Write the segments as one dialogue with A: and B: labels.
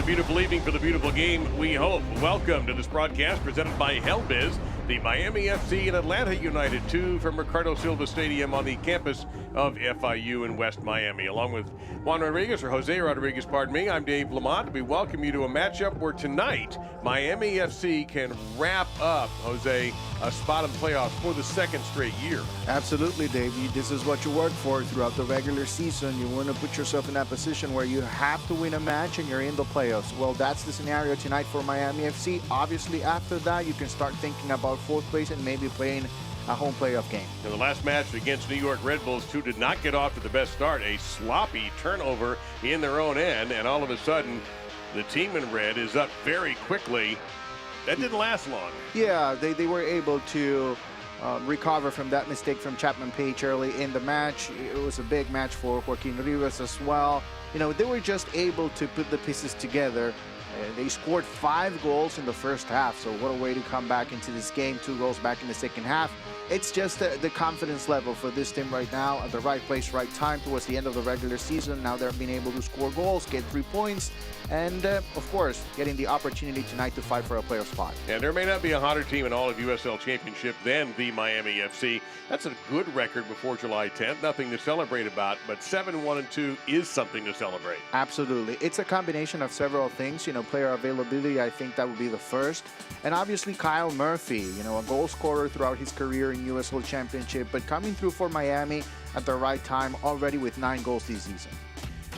A: a beautiful evening for the beautiful game, we hope. Welcome to this broadcast presented by Helbiz, the Miami FC and Atlanta United 2 from Ricardo Silva Stadium on the campus of FIU in West Miami. Along with Juan Rodriguez, or Jose Rodriguez, pardon me, I'm Dave Lamont. We welcome you to a matchup where tonight Miami FC can wrap up, Jose, a spot in playoffs for the second straight year.
B: Absolutely, Dave. This is what you work for throughout the regular season. You want to put yourself in that position where you have to win a match and you're in the playoffs. Well, that's the scenario tonight for Miami FC. Obviously, after that, you can start thinking about fourth place and maybe playing a home playoff game.
A: In the last match against New York Red Bulls, 2 did not get off to the best start. A sloppy turnover in their own end, and all of a sudden, the team in red is up very quickly. That didn't last long.
B: Yeah, they were able to recover from that mistake from Chapman Page early in the match. It was a big match for Joaquin Rivas as well. You know, they were just able to put the pieces together. They scored 5 goals in the first half, so what a way to come back into this game. 2 goals back in the second half. It's just the confidence level for this team right now, at the right place, right time towards the end of the regular season. Now they're being able to score goals, get 3 points, and of course, getting the opportunity tonight to fight for a playoff spot.
A: And there may not be a hotter team in all of USL Championship than the Miami FC. That's a good record before July 10th. Nothing to celebrate about, but 7-1-2 is something to celebrate.
B: Absolutely. It's a combination of several things. You know, player availability, I think that would be the first. And obviously Kyle Murphy, you know, a goal scorer throughout his career in USL Championship, but coming through for Miami at the right time, already with 9 goals this season.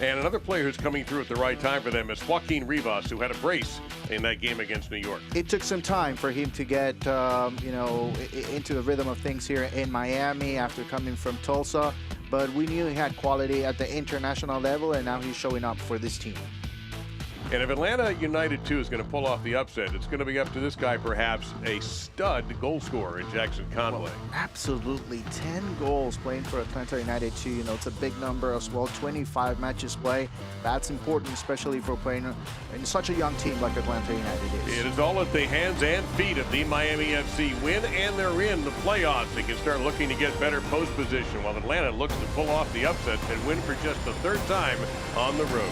A: And another player who's coming through at the right time for them is Joaquin Rivas, who had a brace in that game against New York.
B: It took some time for him to get, you know, into the rhythm of things here in Miami after coming from Tulsa. But we knew he had quality at the international level, and now he's showing up for this team.
A: And if Atlanta United 2 is going to pull off the upset, it's going to be up to this guy, perhaps a stud goal scorer in Jackson Conway.
B: Well, absolutely. 10 goals playing for Atlanta United 2. You know, it's a big number as well. 25 matches play. That's important, especially for playing in such a young team like Atlanta United is.
A: It is all at the hands and feet of the Miami FC. Win and they're in the playoffs. They can start looking to get better post position, while Atlanta looks to pull off the upset and win for just the 3rd time on the road.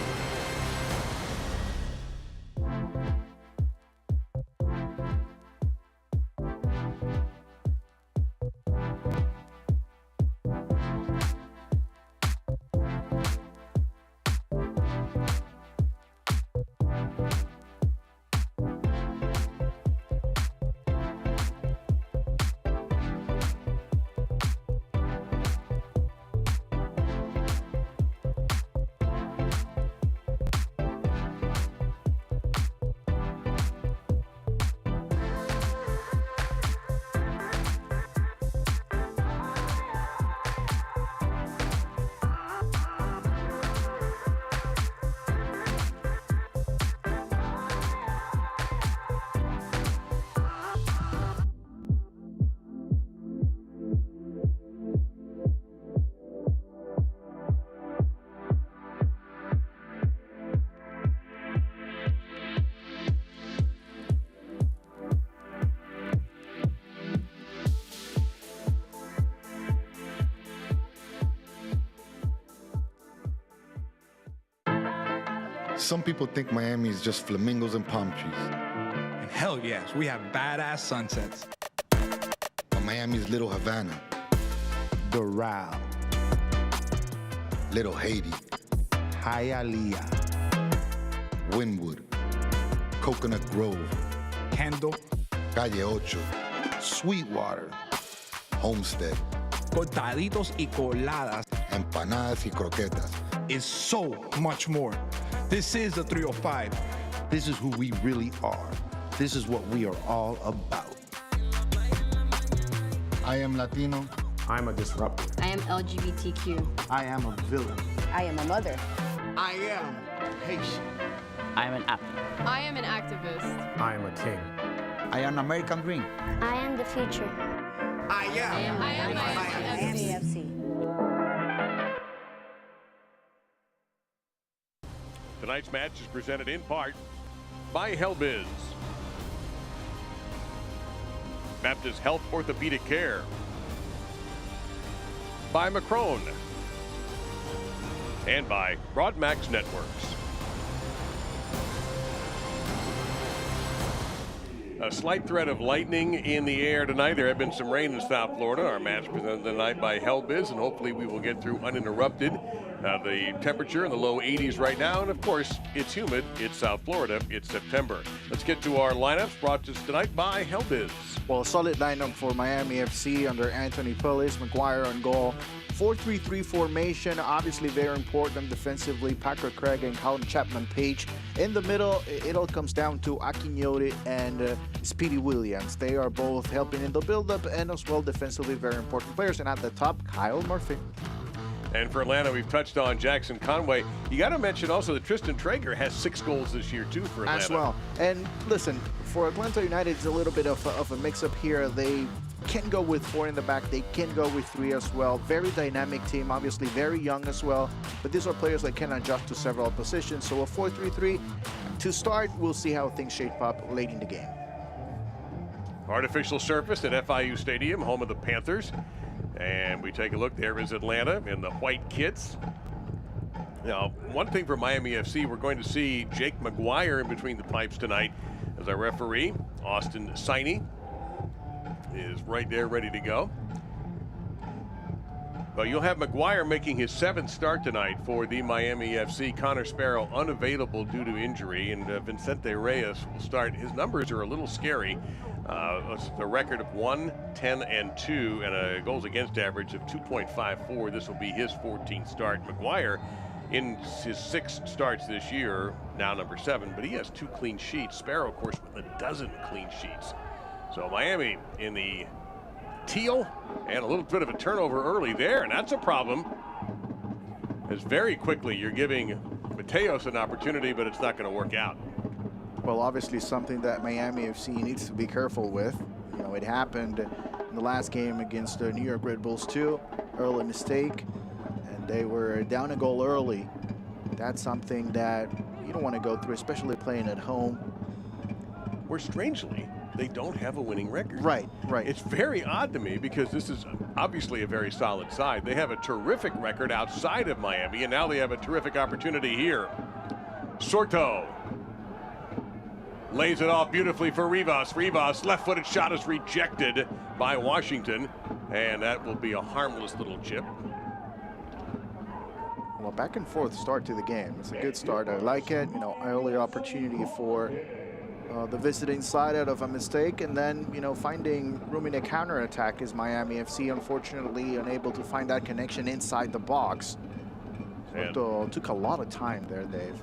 C: Some people think Miami is just flamingos and palm trees.
D: And hell yes, we have badass sunsets.
C: But Miami's Little Havana,
E: Doral,
C: Little Haiti,
E: Hialeah,
C: Wynwood, Coconut Grove,
D: Kendall,
C: Calle Ocho, Sweetwater, Homestead,
D: cortaditos y coladas
C: empanadas y croquetas.
D: is so much more. This is the 305.
E: This is who we really are. This is what we are all about.
C: I am Latino.
F: I'm a disruptor.
G: I am LGBTQ.
E: I am a villain.
G: I am a mother.
E: I am Haitian.
H: I am an athlete.
I: I am an activist.
F: I am a king.
E: I am American dream.
G: I am the future.
E: I am
I: Miami
G: FC.
A: Tonight's match is presented in part by Helbiz, Baptist Health Orthopedic Care, by Macron, and by Broadmax Networks. A slight threat of lightning in the air tonight. There have been some rain in South Florida. Our match presented tonight by Hellbiz, and hopefully we will get through uninterrupted. The temperature in the low 80s right now, and of course, it's humid. It's South Florida. It's September. Let's get to our lineups brought to us tonight by Hellbiz.
B: Well, a solid lineup for Miami FC under Anthony Pulis, McGuire on goal. 4-3-3 formation, obviously very important defensively. Packer Craig and Colin Chapman-Page. In the middle, it all comes down to Akinyori and Speedy Williams. They are both helping in the build-up and as well defensively very important players. And at the top, Kyle Murphy.
A: And for Atlanta, we've touched on Jackson Conway. You got to mention also that Tristan Traeger has 6 goals this year, too, for Atlanta.
B: As well. And listen, for Atlanta United, it's a little bit of a mix-up here. They can go with 4 in the back. They can go with 3 as well. Very dynamic team, obviously very young as well. But these are players that can adjust to several positions. So a 4-3-3 to start. We'll see how things shape up late in the game.
A: Artificial surface at FIU Stadium, home of the Panthers. And we take a look. There is Atlanta in the white kits. Now, one thing for Miami FC, we're going to see Jake McGuire in between the pipes tonight as our referee. Austin Siney is right there ready to go. Well, you'll have McGuire making his 7th start tonight for the Miami FC. Connor Sparrow unavailable due to injury, and Vicente Reyes will start. His numbers are a little scary. A record of 1-10-2 and a goals against average of 2.54. This will be his 14th start. McGuire in his 6 starts this year, now number 7, but he has 2 clean sheets. Sparrow, of course, with a dozen clean sheets. So Miami in the teal, and a little bit of a turnover early there, and that's a problem. As very quickly you're giving Mateos an opportunity, but it's not going to work out.
B: Well, obviously something that Miami FC needs to be careful with. You know, it happened in the last game against the New York Red Bulls too. Early mistake, and they were down a goal early. That's something that you don't want to go through, especially playing at home.
A: Where strangely, they don't have a winning record.
B: Right, right.
A: It's very odd to me because this is obviously a very solid side. They have a terrific record outside of Miami, and now they have a terrific opportunity here. Sorto lays it off beautifully for Rivas. Rivas, left-footed shot is rejected by Washington, and that will be a harmless little chip.
B: Well, back and forth start to the game. It's a good start. I like it. You know, early opportunity for the visiting side out of a mistake, and then, you know, finding room in a counterattack is Miami FC. Unfortunately, unable to find that connection inside the box. Took a lot of time there, Dave,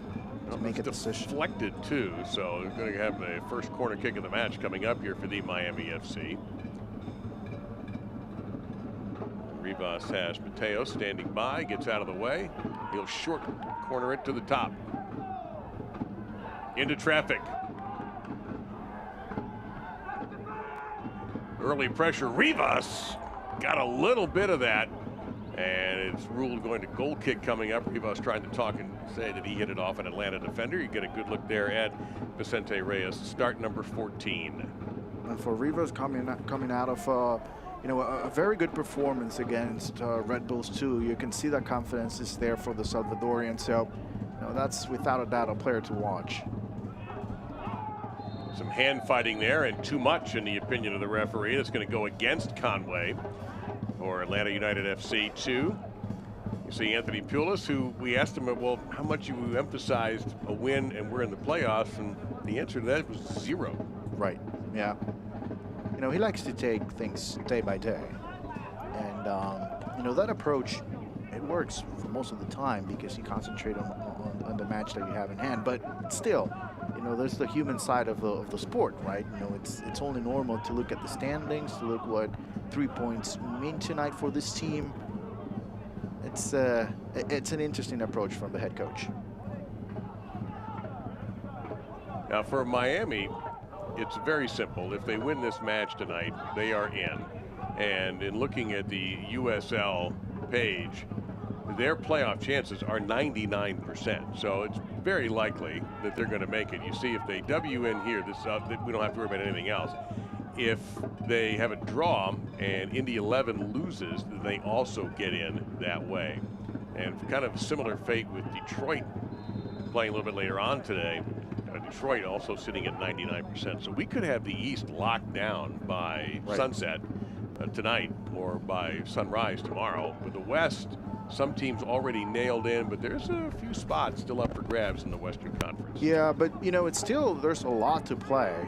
B: to make a decision.
A: Deflected too, so they're going to have the first corner kick of the match coming up here for the Miami FC. Rivas has Mateos standing by, gets out of the way. He'll short corner it to the top. Into traffic. Early pressure. Rivas got a little bit of that, and it's ruled going to goal kick coming up. Rivas trying to talk and say that he hit it off an Atlanta defender. You get a good look there at Vicente Reyes, start number 14.
B: And for Rivas coming out of you know, a very good performance against Red Bulls too. You can see that confidence is there for the Salvadorian. So, you know, that's without a doubt a player to watch.
A: Some hand fighting there, and too much in the opinion of the referee. That's going to go against Conway for Atlanta United FC 2. You see Anthony Pulis, who we asked him, well, how much you emphasized a win and we're in the playoffs, and the answer to that was 0.
B: Right, yeah. You know, he likes to take things day by day. And, you know, that approach, it works for most of the time because you concentrate on the match that you have in hand. But still, you know, there's the human side of the sport, right? You know, it's only normal to look at the standings, to look what 3 points mean tonight for this team. It's an interesting approach from the head coach.
A: Now for Miami, it's very simple. If they win this match tonight, they are in. And in looking at the USL page, their playoff chances are 99%. So it's very likely that they're going to make it. You see, if they W in here, we don't have to worry about anything else. If they have a draw and Indy 11 loses, then they also get in that way. And kind of a similar fate with Detroit playing a little bit later on today. Detroit also sitting at 99%. So we could have the East locked down by sunset tonight or by sunrise tomorrow. With the West, some teams already nailed in, but there's a few spots still up for grabs in the Western Conference.
B: Yeah, but it's still, there's a lot to play.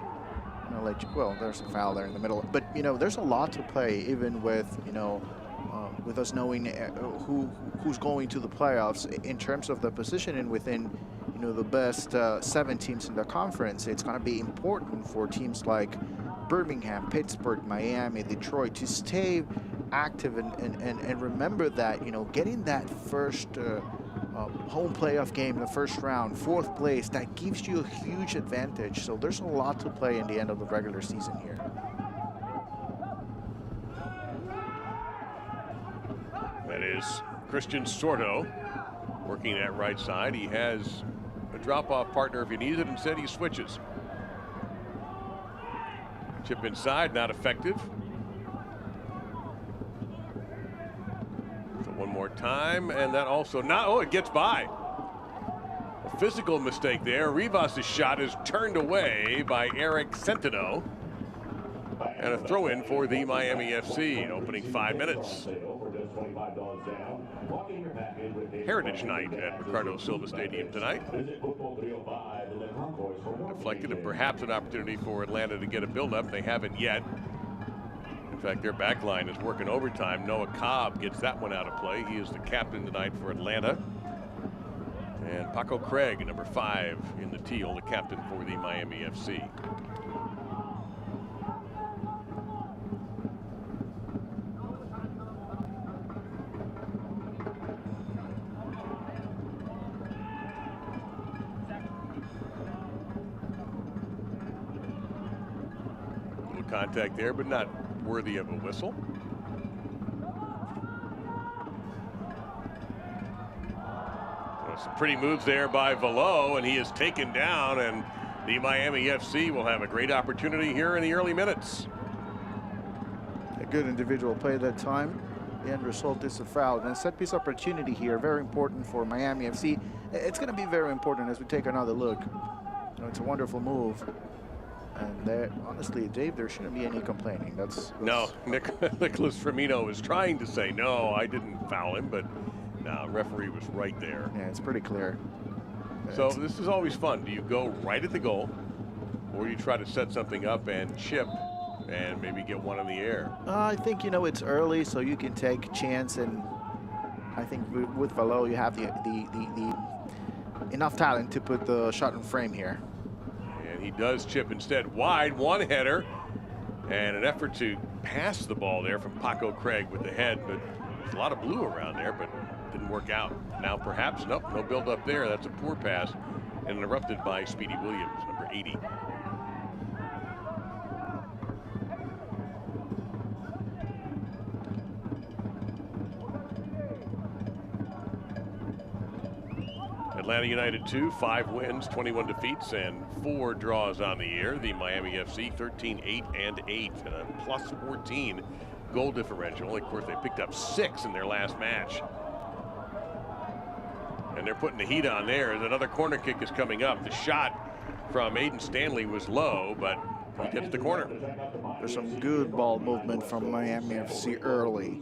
B: Well, there's a foul there in the middle, but there's a lot to play, even with with us knowing who's going to the playoffs in terms of the positioning within the best 7 teams in the conference. It's going to be important for teams like Birmingham, Pittsburgh, Miami, Detroit to stay active and remember that getting that first home playoff game in the first round, 4th place, that gives you a huge advantage. So there's a lot to play in the end of the regular season here.
A: That is Christian Sordo working at right side. He has a drop-off partner if he needs it. Instead, he switches. Chip inside, not effective. So one more time, and that also not. Oh, it gets by. A physical mistake there. Rivas' shot is turned away by Eric Centeno. And a throw-in for the Miami FC, opening 5 minutes. Heritage night at Ricardo Silva Stadium tonight. Deflected, and perhaps an opportunity for Atlanta to get a build-up. They haven't yet. In fact, their back line is working overtime. Noah Cobb gets that one out of play. He is the captain tonight for Atlanta. And Paco Craig, number 5 in the teal, the captain for the Miami FC. Contact there, but not worthy of a whistle. Well, some pretty moves there by Velo, and he is taken down, and the Miami FC will have a great opportunity here in the early minutes.
B: A good individual play that time. The end result is a foul, and a set piece opportunity here, very important for Miami FC. It's going to be very important as we take another look. It's a wonderful move. And there, honestly, Dave, there shouldn't be any complaining.
A: No, Nicholas Firmino is trying to say, no, I didn't foul him, but no, referee was right there.
B: Yeah, it's pretty clear.
A: So this is always fun. Do you go right at the goal, or you try to set something up and chip and maybe get one in the air?
B: I think, it's early, so you can take a chance, and I think with Velo, you have the enough talent to put the shot in frame here.
A: He does chip instead wide, one header, and an effort to pass the ball there from Paco Craig with the head, but there's a lot of blue around there, but didn't work out. Now perhaps, nope, no build up there. That's a poor pass and interrupted by Speedy Williams, number 80. Atlanta United 2, 5 wins, 21 defeats, and 4 draws on the year. The Miami FC 13, 8, and 8, and a plus 14 goal differential. Of course, they picked up 6 in their last match. And they're putting the heat on there as another corner kick is coming up. The shot from Aiden Stanley was low, but he gets the corner.
B: There's some good ball movement from Miami FC early.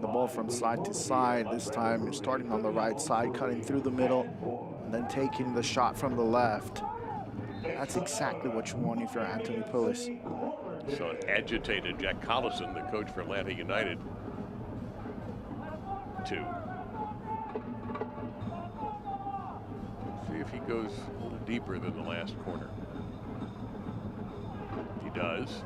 B: The ball from side to side. This time starting on the right side, cutting through the middle, and then taking the shot from the left. That's exactly what you want if you're Anthony Pulis.
A: So an agitated Jack Collison, the coach for Atlanta United. 2. See if he goes a little deeper than the last corner. He does.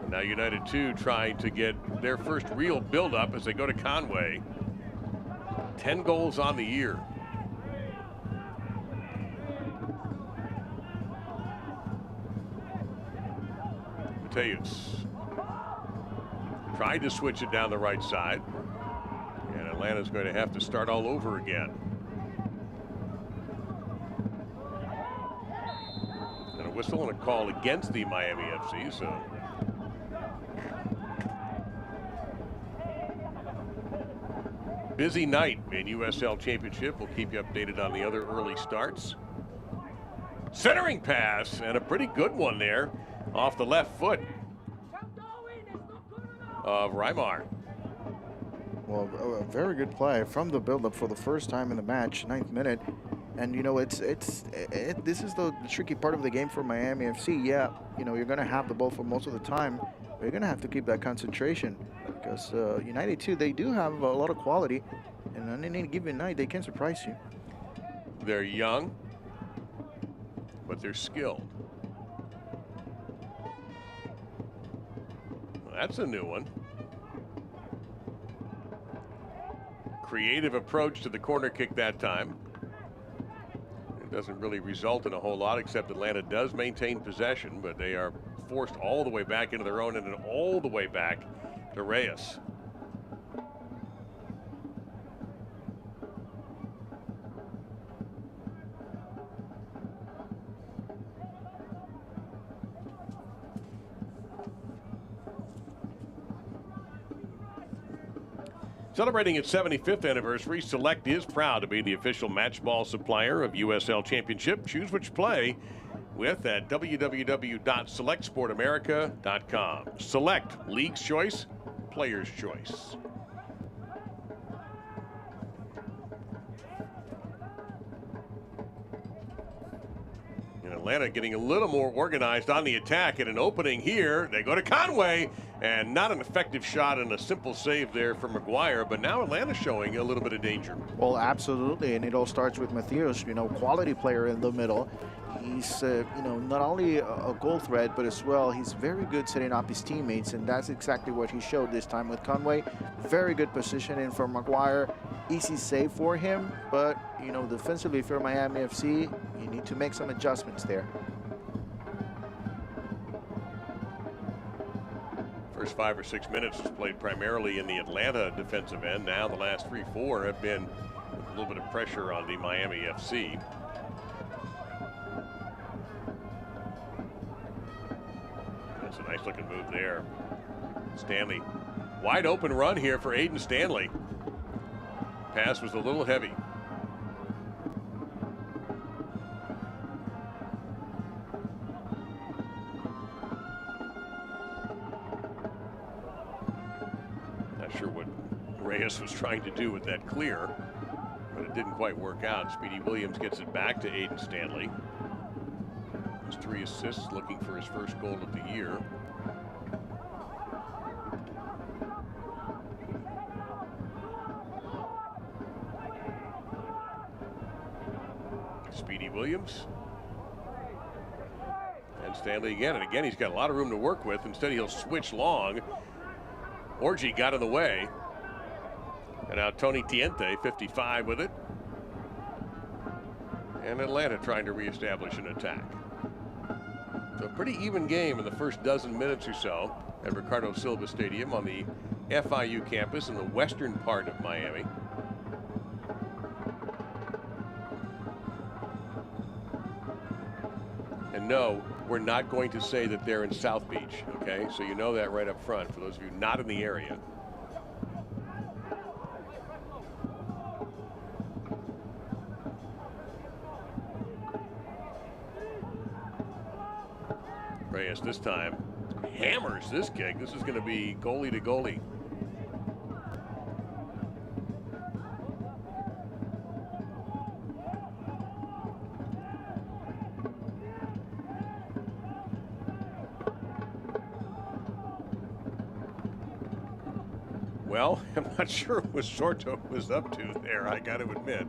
A: Now United 2 trying to get their first real build-up as they go to Conway. 10 goals on the year. Mateus tried to switch it down the right side, and Atlanta's going to have to start all over again. And a whistle and a call against the Miami FC, so Busy night in USL Championship. We'll keep you updated on the other early starts. Centering pass, and a pretty good one there off the left foot of Reimar.
B: Well, a very good play from the build-up for the first time in the match, 9th minute. And, you know, this is the tricky part of the game for Miami FC. Yeah, you know, you're going to have the ball for most of the time, but you're going to have to keep that concentration because United, too, they do have a lot of quality. And on any given night, they can surprise you.
A: They're young, but they're skilled. Well, that's a new one. Creative approach to the corner kick that time. It doesn't really result in a whole lot, except Atlanta does maintain possession, but they are forced all the way back into their own and then all the way back to Reyes. Celebrating its 75th anniversary, Select is proud to be the official match ball supplier of USL Championship. Choose which play with at www.selectsportamerica.com. Select, league's choice, player's choice. And Atlanta getting a little more organized on the attack at an opening here. They go to Conway, and not an effective shot and a simple save there for McGuire, but now Atlanta showing a little bit of danger.
B: Well, absolutely, and it all starts with Matheus, you know, quality player in the middle. He's, you know, not only a goal threat, but as well, he's very good setting up his teammates, and that's exactly what he showed this time with Conway. Very good positioning for McGuire. Easy save for him, but, you know, defensively for Miami FC, you need to make some adjustments there.
A: First 5 or 6 minutes was played primarily in the Atlanta defensive end. Now the last 3-4 have been a little bit of pressure on the Miami FC. That's a nice looking move there. Stanley, wide open run here for Aiden Stanley. Pass was a little heavy. Sure what Reyes was trying to do with that clear, but it didn't quite work out. Speedy Williams gets it back to Aiden Stanley. His 3 assists, looking for his first goal of the year. Speedy Williams. And Stanley again, and again he's got a lot of room to work with. Instead he'll switch long. Orji got in the way. And now Tony Tiente, 55 with it. And Atlanta trying to reestablish an attack. So a pretty even game in the first dozen minutes or so at Ricardo Silva Stadium on the FIU campus in the western part of Miami. And no, we're not going to say that they're in South Beach, okay? So you know that right up front for those of you not in the area. Reyes this time hammers this kick. This is going to be goalie to goalie. Well, I'm not sure what Sorto was up to there, I got to admit.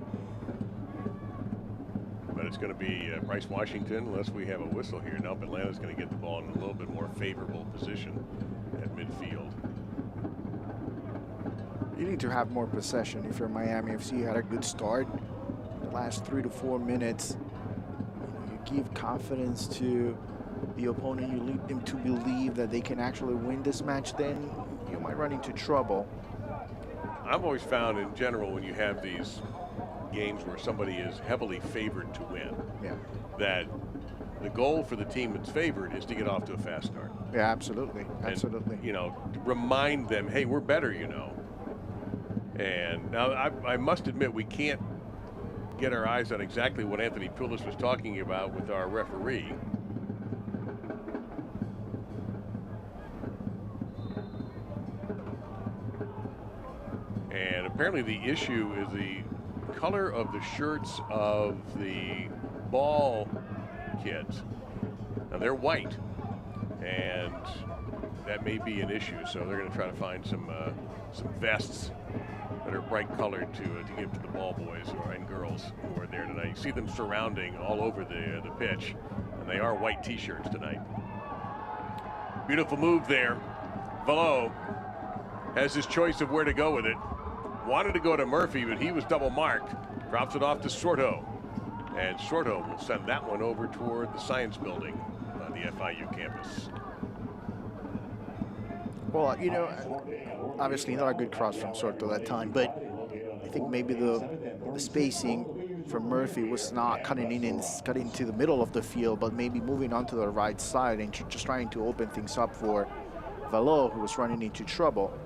A: But it's going to be Bryce Washington, unless we have a whistle here. Nope, Atlanta's going to get the ball in a little bit more favorable position at midfield.
B: You need to have more possession if you're Miami FC. You had a good start. The last 3 to 4 minutes, you give confidence to the opponent. You lead them to believe that they can actually win this match, then you might run into trouble.
A: I've always found in general when you have these games where somebody is heavily favored to win, that the goal for the team that's favored is to get off to a fast start.
B: Yeah, absolutely. Absolutely.
A: And, you know, remind them, hey, we're better, you know. And now I must admit we can't get our eyes on exactly what Anthony Pulis was talking about with our referee. And apparently the issue is the color of the shirts of the ball kids. Now they're white, and that may be an issue. So they're going to try to find some vests that are bright colored to give to the ball boys and girls who are there tonight. You see them surrounding all over the pitch, and they are white T-shirts tonight. Beautiful move there. Velo has his choice of where to go with it. Wanted to go to Murphy, but he was double marked. Drops it off to Sorto. And Sorto will send that one over toward the Science Building on the FIU campus.
B: Well, you know, obviously not a good cross from Sorto that time, but I think maybe the spacing from Murphy was not cutting in and cutting to the middle of the field, but maybe moving on to the right side and just trying to open things up for Velo, who was running into trouble.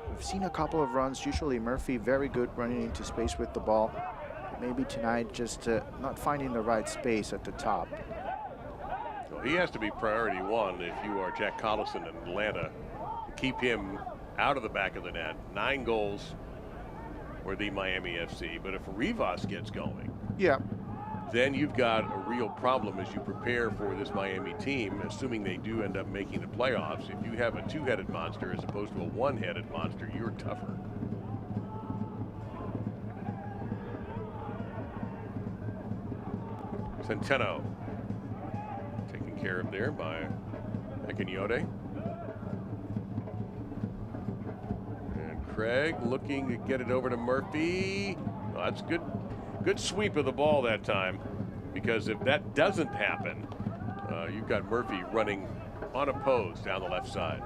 B: We've seen a couple of runs. Usually Murphy very good running into space with the ball. Maybe tonight just not finding the right space at the top.
A: Well, he has to be priority one if you are Jack Collison in Atlanta. Keep him out of the back of the net. 9 goals for the Miami FC. But if Rivas gets going,
B: yeah,
A: then you've got a real problem as you prepare for this Miami team, assuming they do end up making the playoffs. If you have a 2-headed monster as opposed to a 1-headed monster, you're tougher. Centeno taken care of there by Ekinyote. And Craig looking to get it over to Murphy. Oh, that's good. Good sweep of the ball that time, because if that doesn't happen, you've got Murphy running unopposed down the left side.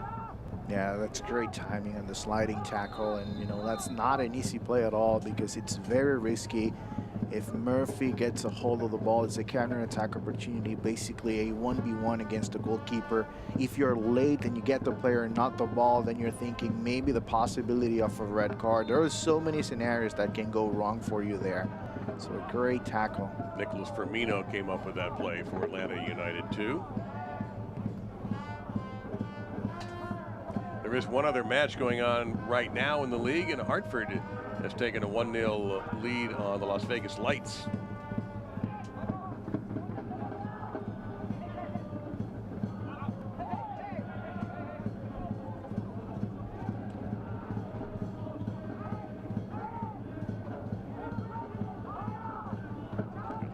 B: Yeah, that's great timing on the sliding tackle, and you know that's not an easy play at all because it's very risky. If Murphy gets a hold of the ball, it's a counter-attack opportunity, basically a 1v1 against the goalkeeper. If you're late and you get the player and not the ball, then you're thinking maybe the possibility of a red card. There are so many scenarios that can go wrong for you there. So a great tackle.
A: Nicholas Firmino came up with that play for Atlanta United too. There is one other match going on right now in the league, and Hartford has taken a 1-0 lead on the Las Vegas Lights.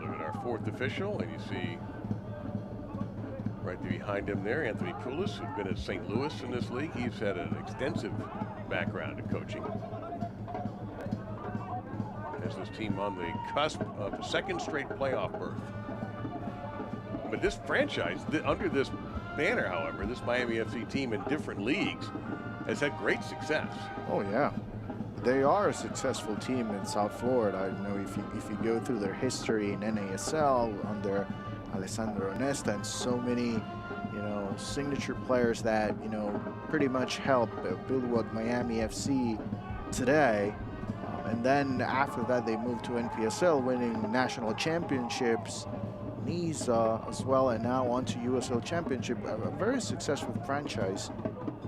A: Look at our 4th official, and you see right behind him there, Anthony Pulis, who's been at St. Louis in this league. He's had an extensive background in coaching. Has this team on the cusp of a 2nd straight playoff berth. But this franchise, under this banner, however, this Miami FC team in different leagues has had great success.
B: Oh yeah, they are a successful team in South Florida. You know, if you go through their history in NASL under Alessandro Onesta and so many, you know, signature players that, you know, pretty much help build what Miami FC today. And then after that, they moved to NPSL, winning national championships, Niza as well, and now on to USL Championship. A very successful franchise.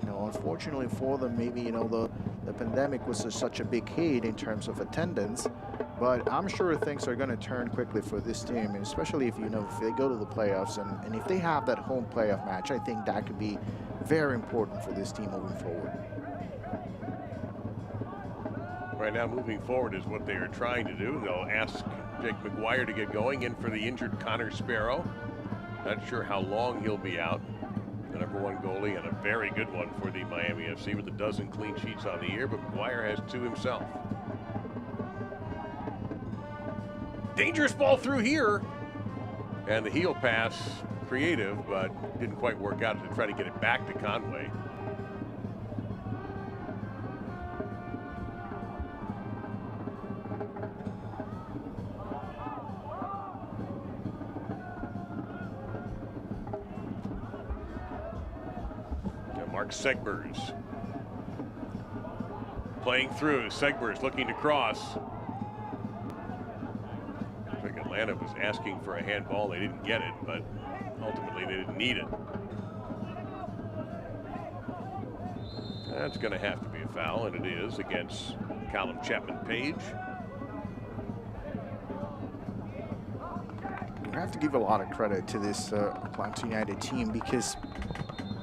B: You know, unfortunately for them, maybe, you know, the pandemic was such a big hit in terms of attendance. But I'm sure things are going to turn quickly for this team, and especially if, you know, if they go to the playoffs and if they have that home playoff match, I think that could be very important for this team moving forward.
A: Right now, moving forward is what they are trying to do. They'll ask Jake McGuire to get going, in for the injured Connor Sparrow. Not sure how long he'll be out. The #1 goalie, and a very good one for the Miami FC with 12 clean sheets on the year, but McGuire has 2 himself. Dangerous ball through here. And the heel pass, creative, but didn't quite work out to try to get it back to Conway. Mark Segbers Playing through, Segbers looking to cross. I think Atlanta was asking for a handball. They didn't get it, but ultimately they didn't need it. That's going to have to be a foul, and it is against Callum Chapman-Page.
B: I have to give a lot of credit to this Atlanta United team because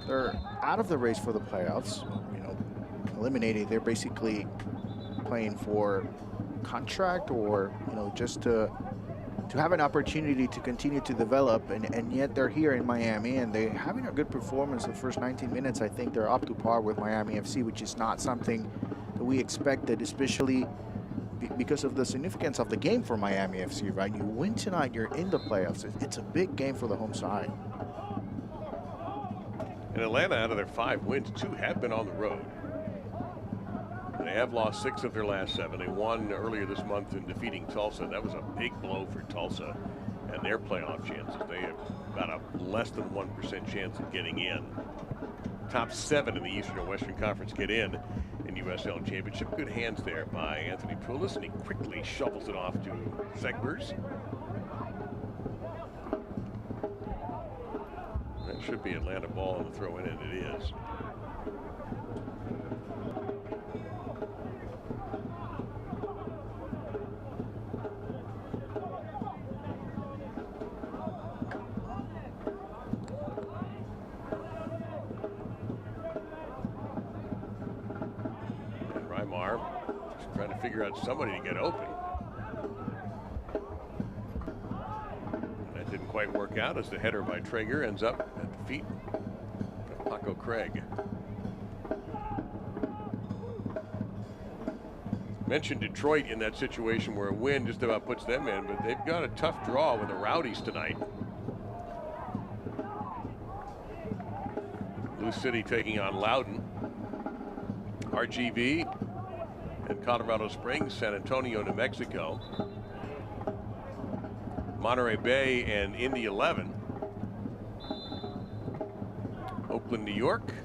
B: they're out of the race for the playoffs. You know, eliminated. They're basically playing for contract or, you know, just to have an opportunity to continue to develop, and yet they're here in Miami and they're having a good performance the first 19 minutes. I think they're up to par with Miami FC, which is not something that we expected, especially because of the significance of the game for Miami FC, right? You win tonight, you're in the playoffs. It's a big game for the home side.
A: In Atlanta, out of their 5 wins, 2 have been on the road. They have lost 6 of their last 7. They won earlier this month in defeating Tulsa. That was a big blow for Tulsa and their playoff chances. They have about a less than 1% chance of getting in. Top 7 in the Eastern or Western Conference get in USL Championship. Good hands there by Anthony Poulos, and he quickly shovels it off to Segbers. That should be Atlanta ball on the throw-in, and it is. Trying to figure out somebody to get open. That didn't quite work out as the header by Traeger ends up at the feet of Paco Craig. Mentioned Detroit in that situation where a win just about puts them in, but they've got a tough draw with the Rowdies tonight. Blue City taking on Loudoun. RGV in Colorado Springs, San Antonio, New Mexico. Monterey Bay and Indy 11. Oakland, New York.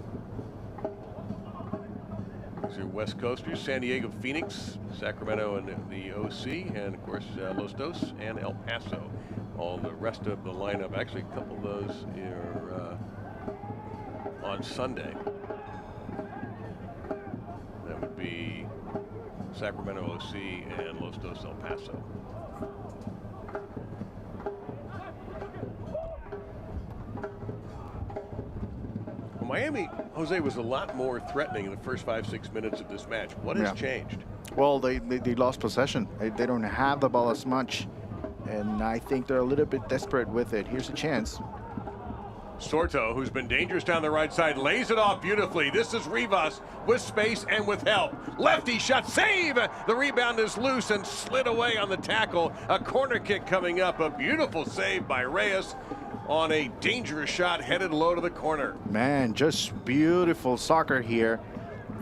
A: These are West Coasters. San Diego, Phoenix, Sacramento, and the OC, and of course Los Dos and El Paso. All the rest of the lineup, actually a couple of those are on Sunday. That would be Sacramento OC and Los Dos El Paso. Well, Miami, Jose, was a lot more threatening in the first 5-6 minutes of this match. What has changed?
B: Well, they lost possession. They don't have the ball as much, and I think they're a little bit desperate with it. Here's a chance.
A: Sorto, who's been dangerous down the right side, lays it off beautifully. This is Rivas with space and with help. Lefty shot, save! The rebound is loose and slid away on the tackle. A corner kick coming up. A beautiful save by Reyes on a dangerous shot headed low to the corner.
B: Man, just beautiful soccer here.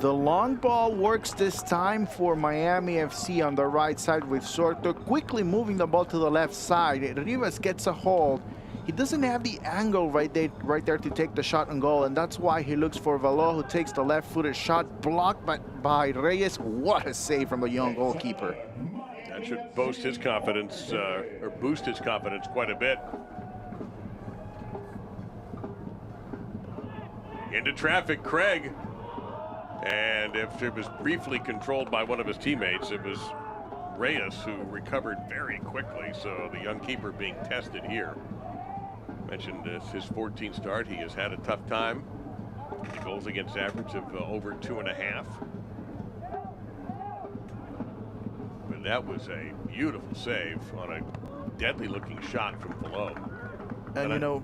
B: The long ball works this time for Miami FC on the right side with Sorto quickly moving the ball to the left side. Rivas gets a hold. He doesn't have the angle right there to take the shot on goal, and that's why he looks for Valo, who takes the left-footed shot, blocked by Reyes. What a save from the young goalkeeper.
A: That should boost his confidence, quite a bit. Into traffic, Craig. And if it was briefly controlled by one of his teammates, it was Reyes who recovered very quickly, so the young keeper being tested here. Mentioned this, his 14th start. He has had a tough time. The goals against average of over 2.5. But that was a beautiful save on a deadly looking shot from below.
B: And you know,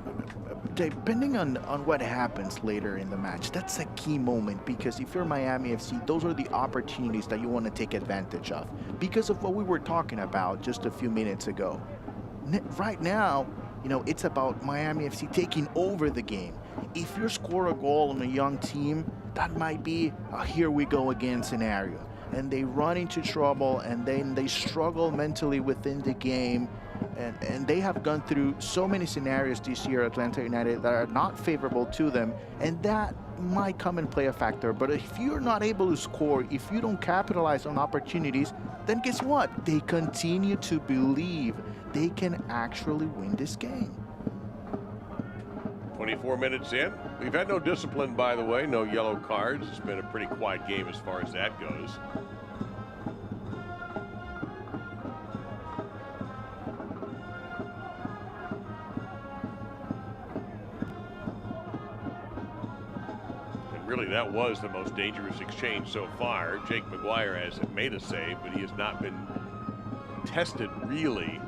B: depending on what happens later in the match, that's a key moment, because if you're Miami FC, those are the opportunities that you want to take advantage of because of what we were talking about just a few minutes ago. Right now, you know, it's about Miami FC taking over the game. If you score a goal on a young team, that might be a here we go again scenario. And they run into trouble, and then they struggle mentally within the game. And they have gone through so many scenarios this year, Atlanta United, that are not favorable to them, and that might come and play a factor. But if you're not able to score, if you don't capitalize on opportunities, then guess what? They continue to believe they can actually win this game.
A: 24 minutes in. We've had no discipline, by the way, no yellow cards. It's been a pretty quiet game as far as that goes. Really, that was the most dangerous exchange so far. Jake McGuire has made a save, but he has not been tested really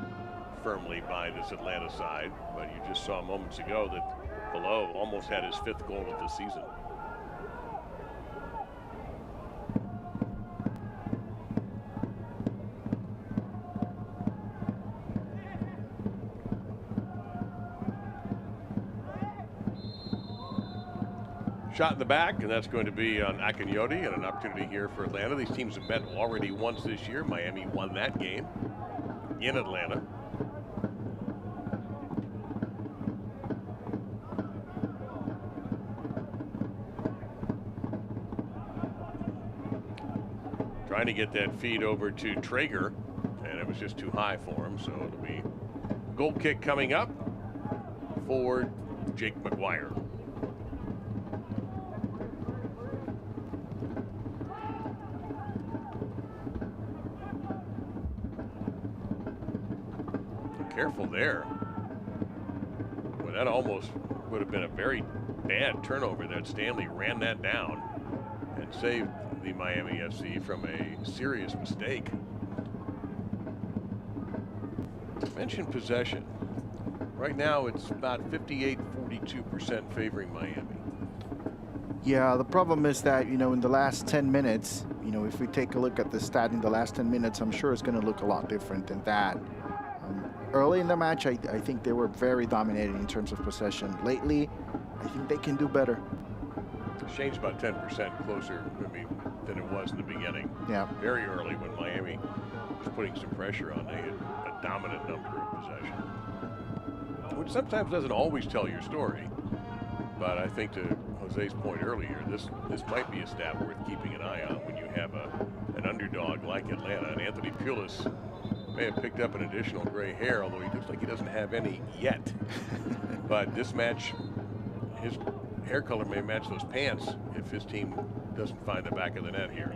A: firmly by this Atlanta side. But you just saw moments ago that Below almost had his 5th goal of the season. Shot in the back, and that's going to be on Akinyoti, and an opportunity here for Atlanta. These teams have met already once this year. Miami won that game in Atlanta. Trying to get that feed over to Traeger, and it was just too high for him, so it'll be goal kick coming up for Jake McGuire. Careful there. Well, that almost would have been a very bad turnover that Stanley ran that down and saved the Miami FC from a serious mistake. Mentioned possession. Right now it's about 58-42% favoring Miami.
B: Yeah, the problem is that, in the last 10 minutes, if we take a look at the stat in the last 10 minutes, I'm sure it's going to look a lot different than that. Early in the match, I think they were very dominating in terms of possession. Lately, I think they can do better.
A: Changed about 10% closer, than it was in the beginning.
B: Yeah.
A: Very early when Miami was putting some pressure on, they had a dominant number of possession, which sometimes doesn't always tell your story. But I think to Jose's point earlier, this might be a stat worth keeping an eye on when you have an underdog like Atlanta. And Anthony Pulis may have picked up an additional gray hair, although he looks like he doesn't have any yet. But this match, his hair color may match those pants if his team doesn't find the back of the net here.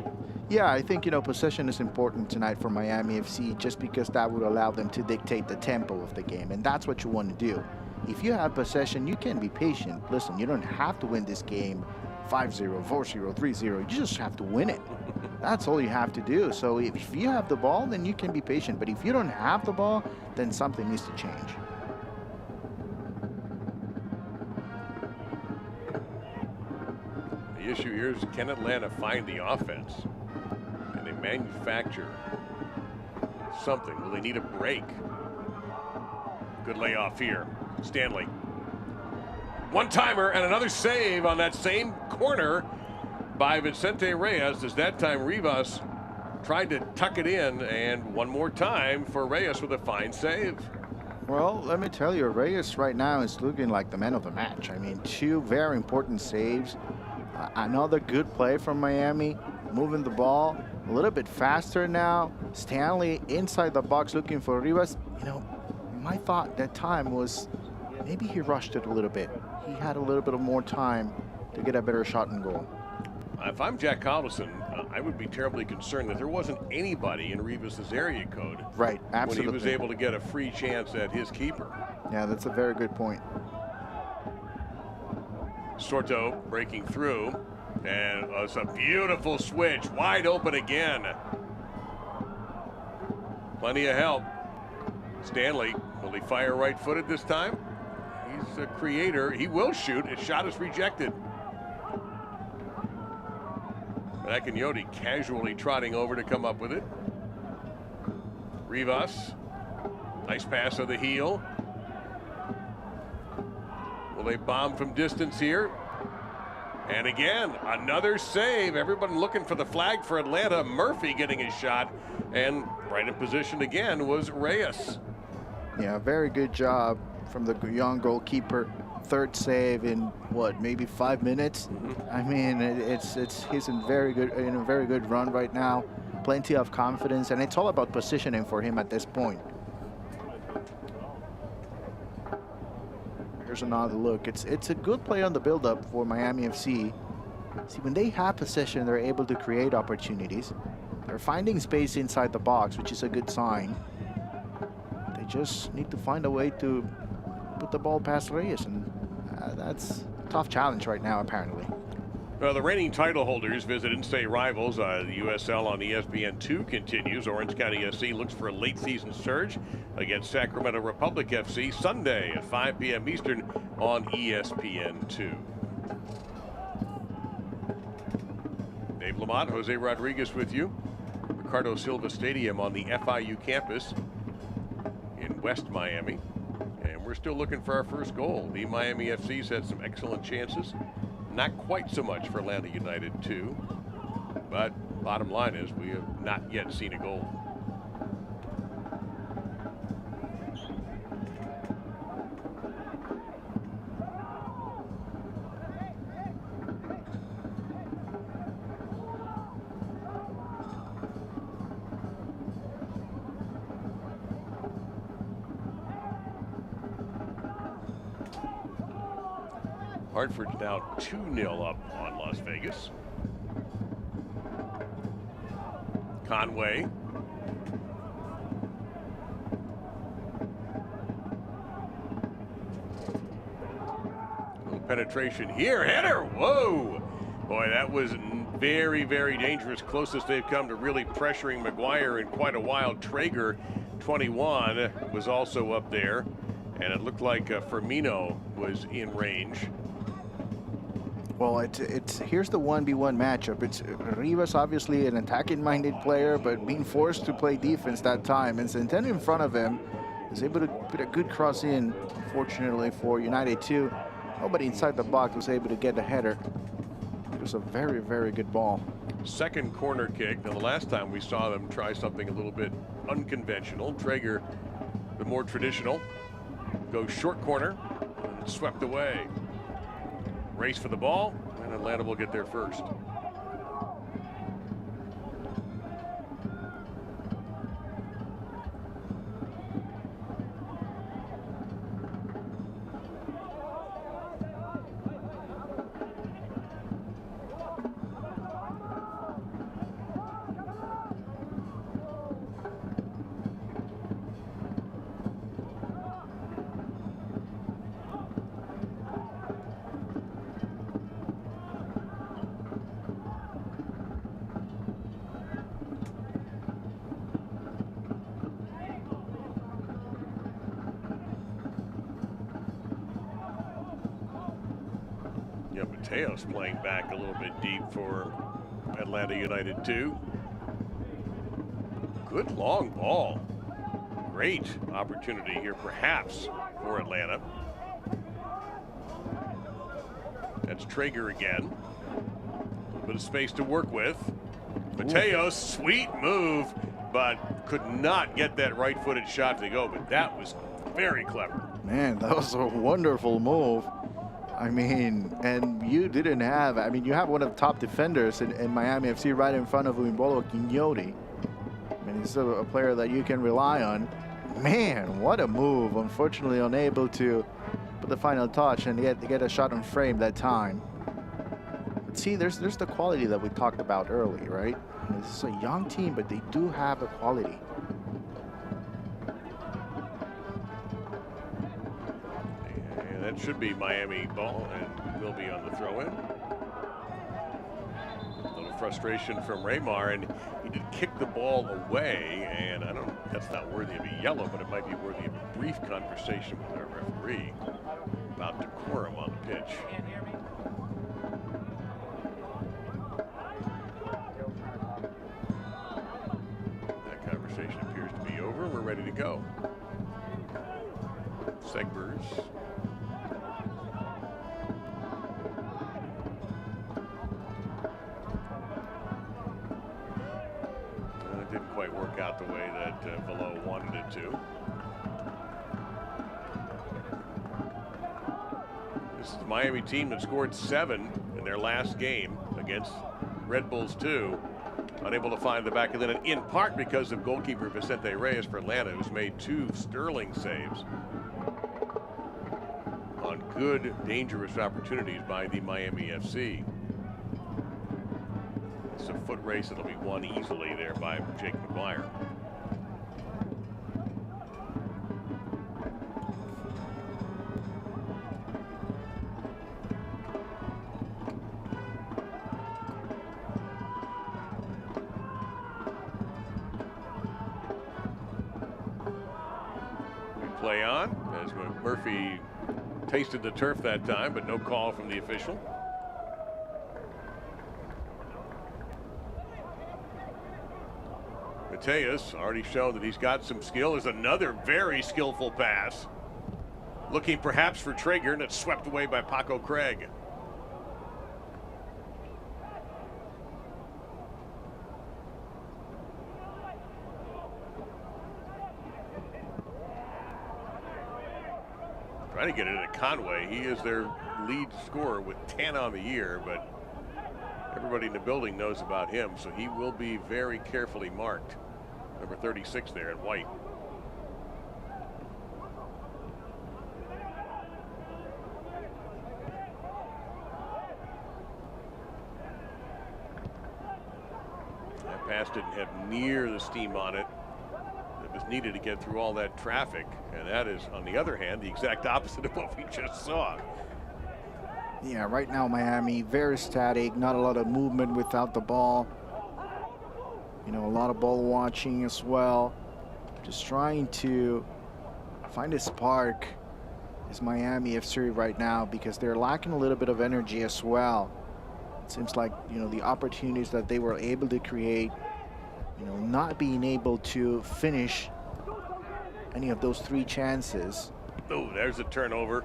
B: Yeah, I think, possession is important tonight for Miami FC, just because that would allow them to dictate the tempo of the game, and that's what you want to do. If you have possession, you can be patient. Listen, you don't have to win this game 5-0, 4-0, 3-0. You just have to win it. That's all you have to do. So if you have the ball, then you can be patient. But if you don't have the ball, then something needs to change.
A: The issue here is, can Atlanta find the offense? Can they manufacture something? Will they need a break? Good layoff here. Stanley. One-timer and another save on that same corner by Vicente Reyes, as that time Rivas tried to tuck it in, and one more time for Reyes with a fine save.
B: Well, let me tell you, Reyes right now is looking like the man of the match. 2 very important saves. Another good play from Miami, moving the ball a little bit faster now. Stanley inside the box looking for Rivas. My thought that time was maybe he rushed it a little bit. He had a little bit of more time to get a better shot and goal.
A: If I'm Jack Collison, I would be terribly concerned that there wasn't anybody in Rivas' area code.
B: Right, absolutely.
A: When he was able to get a free chance at his keeper.
B: Yeah, that's a very good point.
A: Sorto breaking through, and it's a beautiful switch, wide open again. Plenty of help. Stanley, will he fire right-footed this time? He's a creator. He will shoot. His shot is rejected. Akinyoti casually trotting over to come up with it. Rivas, nice pass of the heel. Will they bomb from distance here? And again, another save. Everyone looking for the flag for Atlanta. Murphy getting his shot, and right in position again was Reyes.
B: Yeah, very good job from the young goalkeeper. Third save in what, maybe 5 minutes? I mean, he's in a very good run right now. Plenty of confidence, and it's all about positioning for him at this point. Here's another look. It's a good play on the build-up for Miami FC. See, when they have possession, they're able to create opportunities. They're finding space inside the box, which is a good sign. They just need to find a way to put the ball past Reyes, and that's a tough challenge right now, apparently.
A: Well, the reigning title holders visit in-state rivals. The USL on ESPN2 continues. Orange County SC looks for a late season surge against Sacramento Republic FC Sunday at 5 p.m. Eastern on ESPN2. Dave Lamont, Jose Rodriguez with you. Ricardo Silva Stadium on the FIU campus in West Miami. And we're still looking for our first goal. The Miami FC's had some excellent chances. Not quite so much for Atlanta United, too. But bottom line is we have not yet seen a goal. Hartford's now 2-0 up on Las Vegas. Conway. Little penetration here. Header. Whoa. Boy, that was very, very dangerous. Closest they've come to really pressuring Maguire in quite a while. Traeger, 21, was also up there. And it looked like Firmino was in range.
B: Well, here's the 1v1 matchup. It's Rivas, obviously an attacking-minded player, but being forced to play defense that time. And Centeno in front of him is able to put a good cross in. Fortunately for United 2, nobody inside the box was able to get a header. It was a very, very good ball.
A: Second corner kick. Now, the last time we saw them try something a little bit unconventional. Traeger, the more traditional, goes short corner and swept away. Race for the ball, and Atlanta will get there first. Mateos playing back a little bit deep for Atlanta United 2. Good long ball. Great opportunity here perhaps for Atlanta. That's Traeger again. A little bit of space to work with. Mateos, sweet move, but could not get that right-footed shot to go, but that was very clever.
B: Man, that was a wonderful move. I mean, and you didn't have, I mean, you have one of the top defenders in Miami FC right in front of Uimbolo Quignoti. I mean, he's a player that you can rely on. Man, what a move. Unfortunately, unable to put the final touch and get a shot on frame that time. But see, there's the quality that we talked about early, right? I mean, this is a young team, but they do have a quality.
A: That should be Miami ball and will be on the throw-in. A little frustration from Raymar, and he did kick the ball away, and I don't, that's not worthy of a yellow, but it might be worthy of a brief conversation with our referee about decorum on the pitch. That conversation appears to be over. We're ready to go. Segbers. It didn't quite work out the way that Velo wanted it to. This is the Miami team that scored 7 in their last game against Red Bulls 2. Unable to find the back of the net, in part because of goalkeeper Vicente Reyes for Atlanta, who's made 2 sterling saves on good, dangerous opportunities by the Miami FC. It's a foot race that'll be won easily there by Jake McGuire. Play on as Murphy tasted the turf that time, but no call from the official. Mateus already shown that he's got some skill. There's another very skillful pass. Looking perhaps for Traeger, and it's swept away by Paco Craig. Trying to get it into Conway. He is their lead scorer with 10 on the year, but everybody in the building knows about him, so he will be very carefully marked. Number 36 there in white. That pass didn't have near the steam on it that was needed to get through all that traffic, and that is, on the other hand, the exact opposite of what we just saw.
B: Yeah, right now Miami very static, not a lot of movement without the ball. You know, a lot of ball watching as well. Just trying to find a spark is Miami FC right now, because they're lacking a little bit of energy as well. It seems like, you know, the opportunities that they were able to create, you know, not being able to finish any of those 3 chances.
A: Oh, there's a turnover.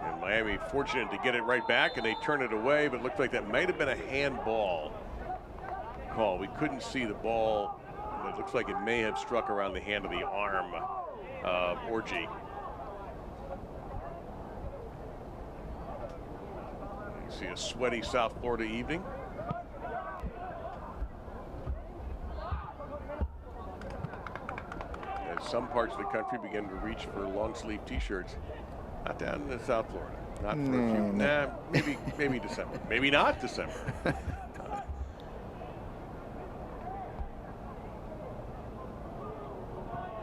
A: And Miami fortunate to get it right back, and they turn it away, but it looked like that might have been a handball call. We couldn't see the ball, but it looks like it may have struck around the hand of the arm of Orji. You see a sweaty South Florida evening. As some parts of the country begin to reach for long sleeve t-shirts. Not down in South Florida. Not for a few. Nah, maybe December. Maybe not December.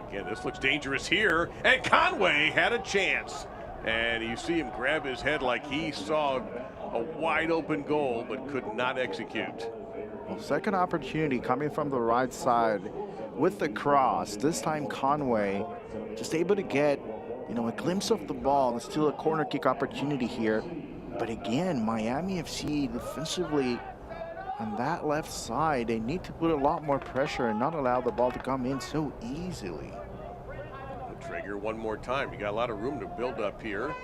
A: Again, this looks dangerous here, and Conway had a chance. And you see him grab his head like he saw a wide open goal, but could not execute.
B: Well, second opportunity coming from the right side with the cross. This time Conway just able to get, you know, a glimpse of the ball. There's still a corner kick opportunity here. But again, Miami FC defensively on that left side, they need to put a lot more pressure and not allow the ball to come in so easily.
A: Traeger one more time. You got a lot of room to build up here.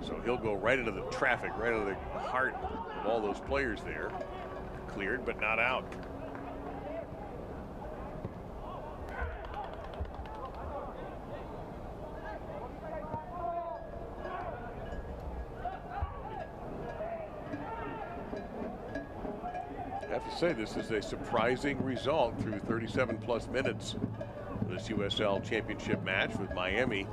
A: So he'll go right into the traffic, right into the heart of all those players there. Cleared, but not out. I have to say, this is a surprising result through 37 plus minutes of this USL Championship match with Miami.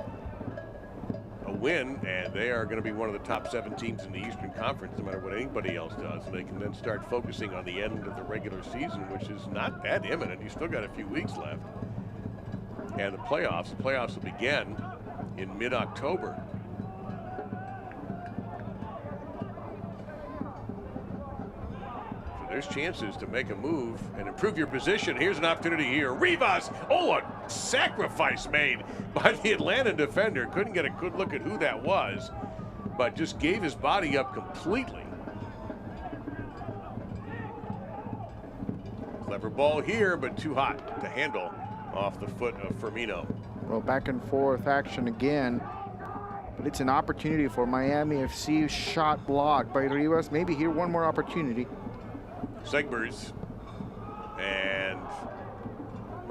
A: A win, and they are going to be one of the top 7 teams in the Eastern Conference, no matter what anybody else does. And they can then start focusing on the end of the regular season, which is not that imminent. You still got a few weeks left. And the playoffs will begin in mid-October. There's chances to make a move and improve your position. Here's an opportunity here. Rivas! Oh, a sacrifice made by the Atlanta defender. Couldn't get a good look at who that was, but just gave his body up completely. Clever ball here, but too hot to handle off the foot of Firmino.
B: Well, back and forth action again. But it's an opportunity for Miami FC. Shot blocked by Rivas. Maybe here one more opportunity.
A: Segbers and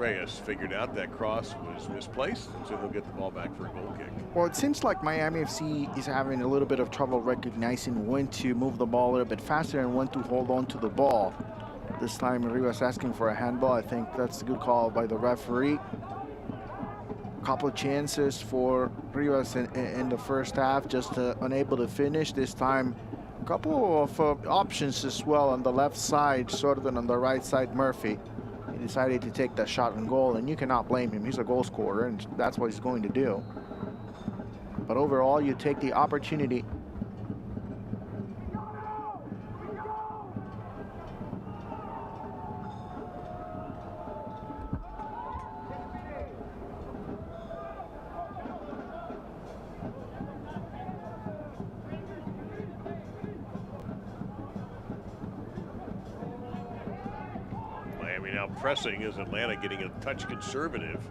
A: Reyes figured out that cross was misplaced, so he'll get the ball back for a goal kick.
B: Well, it seems like Miami FC is having a little bit of trouble recognizing when to move the ball a little bit faster and when to hold on to the ball. This time, Rivas asking for a handball. I think that's a good call by the referee. A couple of chances for Rivas in the first half, just unable to finish. This time, a couple of options as well on the left side, sort of, than on the right side, Murphy. He decided to take that shot on goal, and you cannot blame him. He's a goal scorer, and that's what he's going to do. But overall, you take the opportunity.
A: Miami now pressing as Atlanta getting a touch conservative.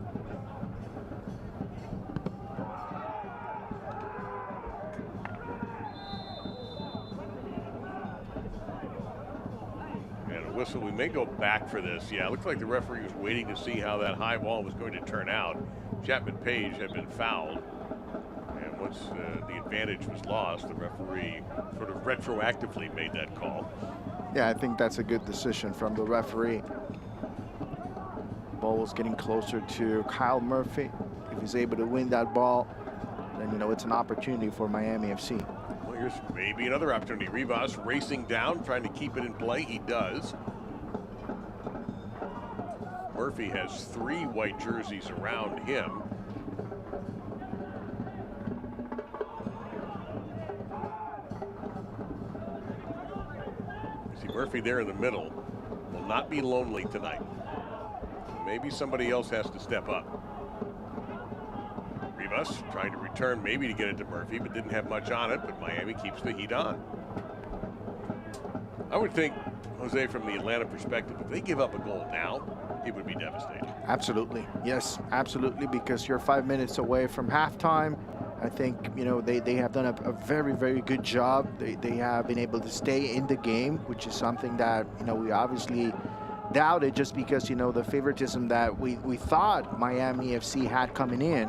A: And a whistle. We may go back for this. Yeah, it looks like the referee was waiting to see how that high ball was going to turn out. Chapman Page had been fouled. And once the advantage was lost, the referee sort of retroactively made that call.
B: Yeah, I think that's a good decision from the referee. Ball was getting closer to Kyle Murphy. If he's able to win that ball, then, you know, it's an opportunity for Miami FC.
A: Well, here's maybe another opportunity. Rivas racing down, trying to keep it in play. He does. Murphy has 3 white jerseys around him. See Murphy there in the middle. Will not be lonely tonight. Maybe somebody else has to step up. Rivas trying to return, maybe to get it to Murphy, but didn't have much on it, but Miami keeps the heat on. I would think, Jose, from the Atlanta perspective, if they give up a goal now, it would be devastating.
B: Absolutely. Yes, absolutely, because you're 5 minutes away from halftime. I think, you know, they have done a very, very good job. They have been able to stay in the game, which is something that, you know, we obviously doubted, just because, you know, the favoritism that we thought Miami FC had coming in.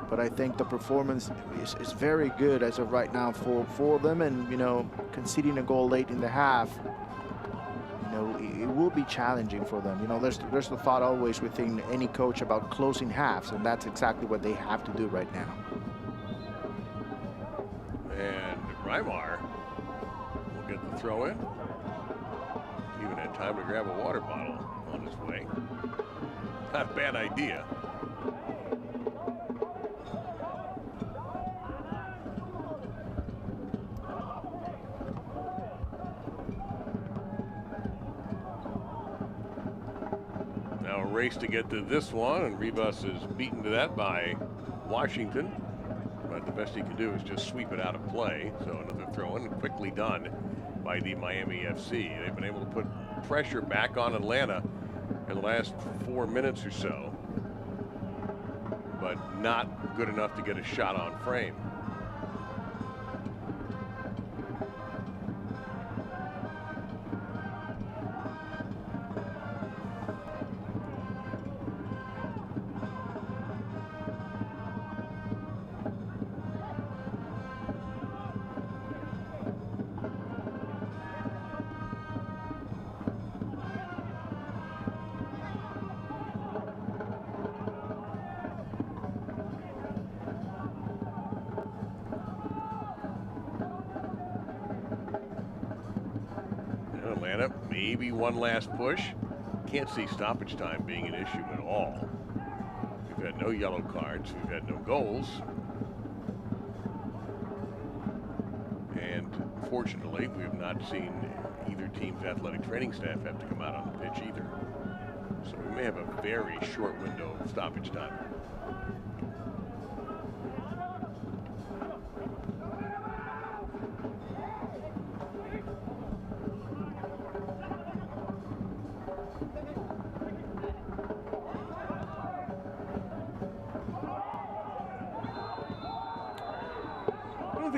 B: But I think the performance is very good as of right now for them, and, you know, conceding a goal late in the half, you know, it will be challenging for them. You know, there's the thought always within any coach about closing halves, and that's exactly what they have to do right now.
A: And Reimar will get the throw in. Even had time to grab a water bottle on his way. Not a bad idea. Now a race to get to this one, and Rivas is beaten to that by Washington. But the best he can do is just sweep it out of play. So another throw in, quickly done by the Miami FC. They've been able to put pressure back on Atlanta in the last 4 minutes or so, but not good enough to get a shot on frame. Atlanta, maybe one last push. Can't see stoppage time being an issue at all. We've had no yellow cards. We've had no goals. And fortunately, we have not seen either team's athletic training staff have to come out on the pitch either. So we may have a very short window of stoppage time.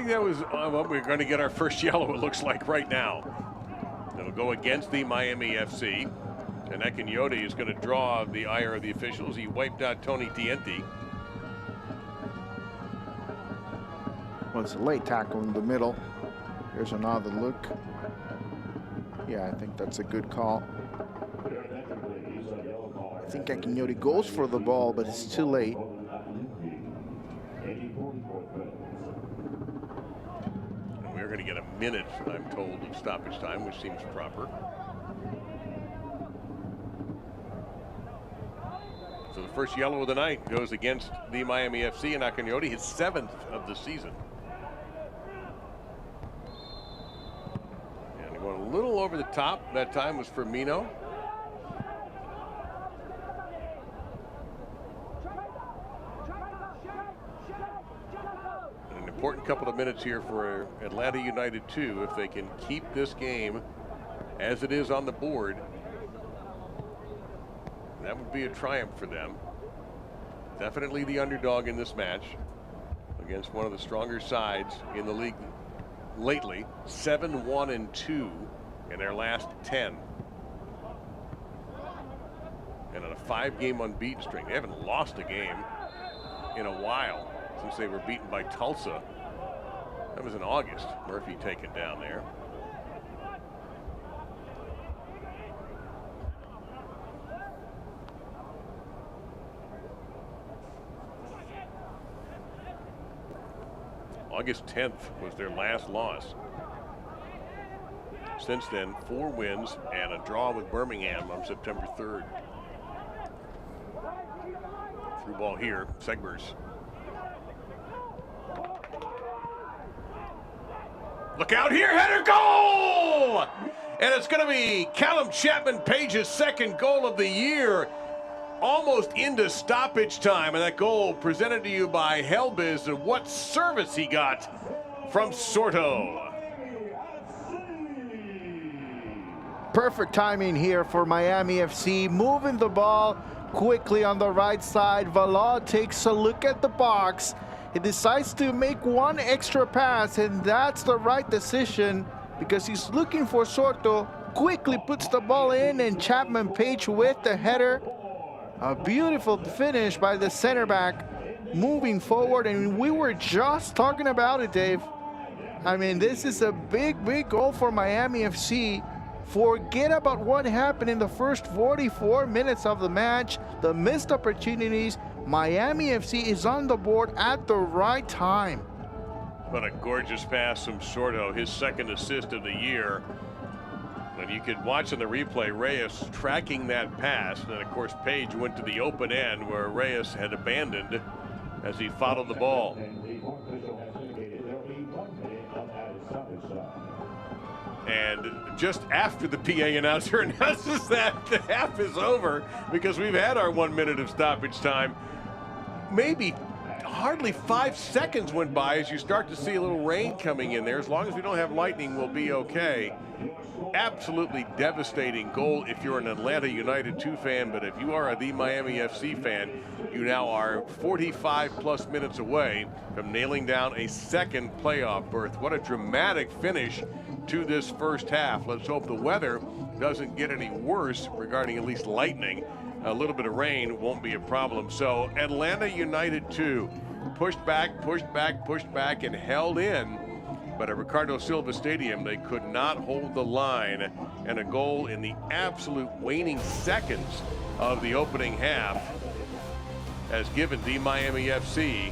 A: That was well, we're going to get our first yellow, it looks like, right now. It'll go against the Miami FC And Equinioti is going to draw the ire of the officials. He wiped out Tony Tienti.
B: Well, it's a late tackle in the middle. Here's another look. Yeah, I think that's a good call. I think Equinioti goes for the ball, but it's too late.
A: And we're going to get a minute, I'm told, of stoppage time, which seems proper. So the first yellow of the night goes against the Miami FC, and Equinioti, his 7th of the season. And going a little over the top. That time was Firmino. An important couple of minutes here for Atlanta United too, if they can keep this game as it is on the board. That would be a triumph for them. Definitely the underdog in this match against one of the stronger sides in the league lately. 7-1-2 in their last 10. And on a 5-game unbeaten string. They haven't lost a game in a while since they were beaten by Tulsa. That was in August. Murphy taken down there. August 10th was their last loss. Since then, 4 wins and a draw with Birmingham on September 3rd. Through ball here, Segbers. Look out here, header, goal! And it's going to be Callum Chapman-Page's 2nd goal of the year. Almost into stoppage time, and that goal presented to you by Helbiz, and what service he got from Sorto.
B: Perfect timing here for Miami FC, moving the ball quickly on the right side. Valla takes a look at the box. He decides to make one extra pass, and that's the right decision because he's looking for Sorto. Quickly puts the ball in, and Chapman-Page with the header. A beautiful finish by the center back, moving forward, and we were just talking about it, Dave. I mean, this is a big, big goal for Miami FC. Forget about what happened in the first 44 minutes of the match, the missed opportunities. Miami FC is on the board at the right time.
A: What a gorgeous pass from Sorto, his 2nd assist of the year. And you could watch in the replay Reyes tracking that pass. And then, of course, Page went to the open end where Reyes had abandoned as he followed the ball. And just after the PA announcer announces that the half is over because we've had our 1 minute of stoppage time, maybe hardly 5 seconds went by as you start to see a little rain coming in there. As long as we don't have lightning, we'll be okay. Absolutely devastating goal if you're an Atlanta United 2 fan, but if you are the Miami FC fan, you now are 45+ minutes away from nailing down a 2nd playoff berth. What a dramatic finish to this first half. Let's hope the weather doesn't get any worse regarding at least lightning. A little bit of rain won't be a problem. So Atlanta United 2 pushed back, and held in. But at Ricardo Silva Stadium, they could not hold the line. And a goal in the absolute waning seconds of the opening half has given the Miami FC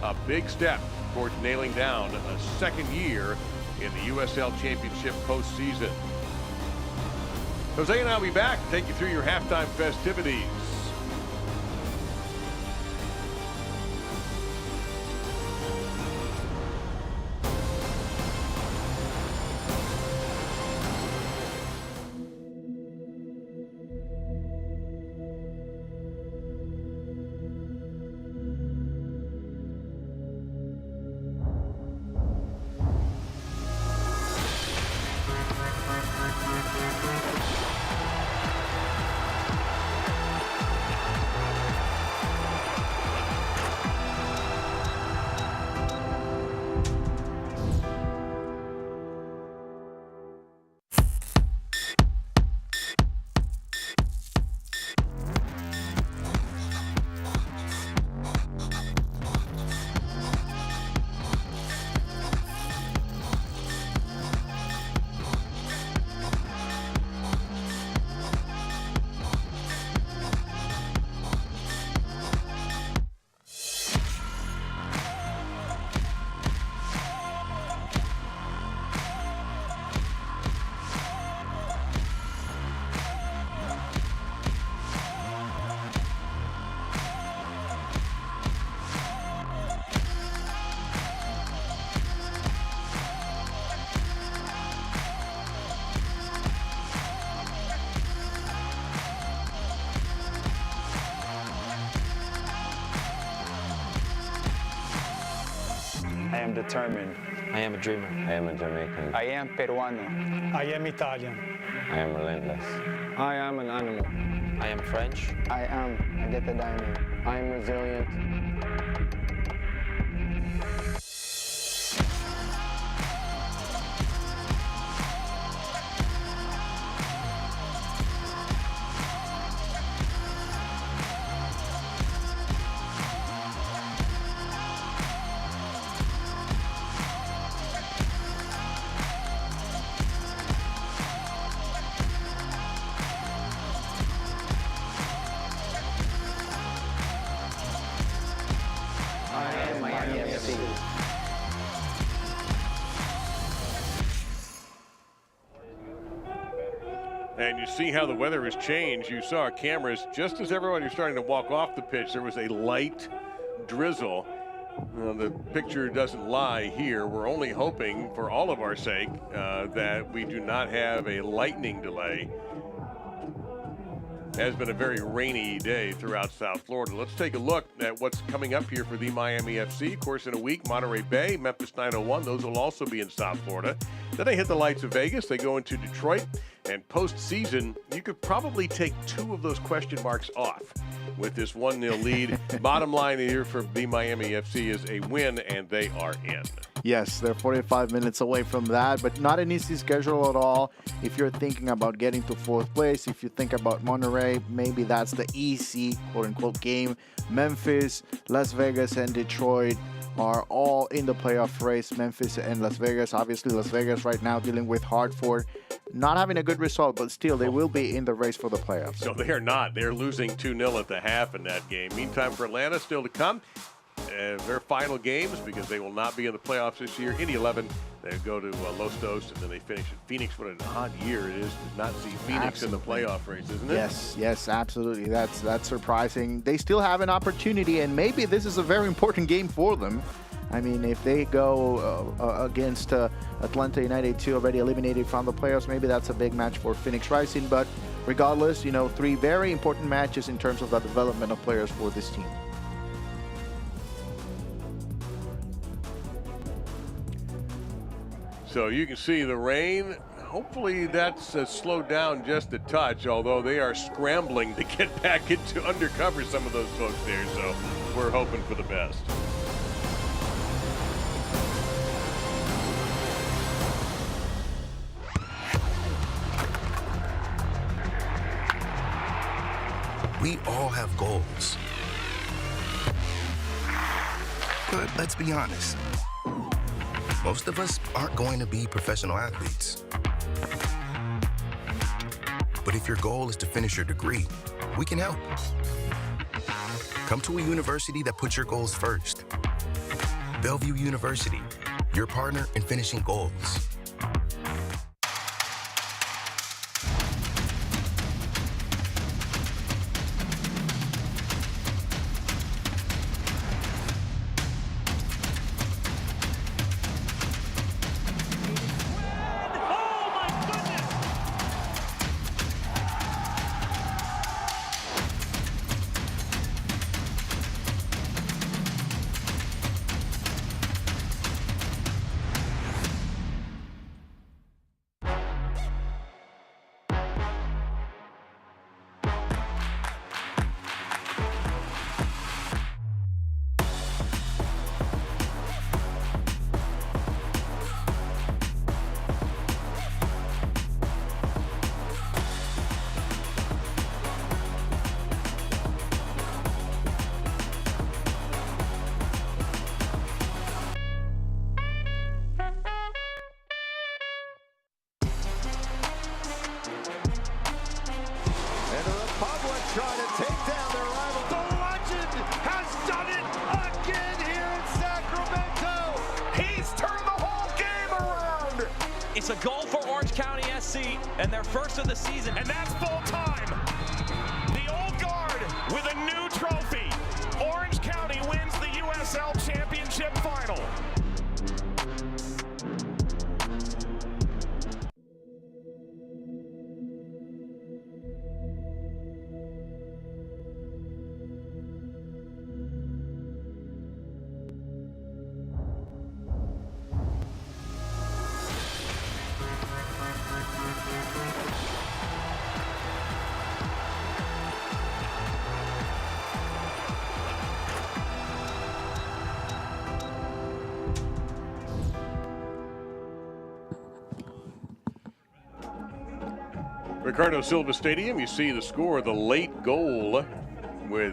A: a big step towards nailing down a 2nd year in the USL Championship postseason. Jose and I'll be back to take you through your halftime festivities.
F: am determined.
H: I am a dreamer.
J: I am a Jamaican.
F: I am Peruano.
D: I am Italian.
J: I am relentless.
F: I am an animal.
H: I am French.
F: I am a Geta Diamond. I am resilient.
A: And you see how the weather has changed. You saw cameras just as everyone was starting to walk off the pitch. There was a light drizzle. The picture doesn't lie here. We're only hoping, for all of our sake, that we do not have a lightning delay. It has been a very rainy day throughout South Florida. Let's take a look at what's coming up here for the Miami FC. Of course, in a week, Monterey Bay, Memphis 901, those will also be in South Florida. Then they hit the lights of Vegas. They go into Detroit. And postseason, you could probably take 2 of those question marks off with this 1-0 lead. Bottom line here for the Miami FC is a win, and they are in.
B: Yes, they're 45 minutes away from that, but not an easy schedule at all. If you're thinking about getting to 4th place, if you think about Monterey, maybe that's the easy, quote-unquote, game. Memphis, Las Vegas, and Detroit are all in the playoff race. Memphis and Las Vegas. Obviously, Las Vegas right now dealing with Hartford. Not having a good result, but still, they will be in the race for the playoffs.
A: No, they are not. They're losing 2-0 at the half in that game. Meantime, for Atlanta, still to come. Their final games, because they will not be in the playoffs this year. Indy 11, they go to Los Dos, and then they finish at Phoenix. What an odd year it is to not see Phoenix in the playoff race, isn't it?
B: Yes, absolutely. That's surprising. They still have an opportunity, and maybe this is a very important game for them. I mean, if they go against Atlanta United 2, already eliminated from the playoffs, maybe that's a big match for Phoenix Rising. But regardless, 3 very important matches in terms of the development of players for this team.
A: So you can see the rain. Hopefully that's slowed down just a touch, although they are scrambling to get back into undercover, some of those folks there. So we're hoping for the best.
K: We all have goals. But let's be honest. Most of us aren't going to be professional athletes. But if your goal is to finish your degree, we can help. Come to a university that puts your goals first. Bellevue University, your partner in finishing goals.
L: trying to take down their rival. The legend has done it again here in Sacramento. He's turned the whole game around.
M: It's a goal for Orange County SC and their first of the season.
L: And that's full time. The old guard with a new trophy. Orange County wins the USL Championship final.
A: Ricardo Silva Stadium, you see the score, the late goal with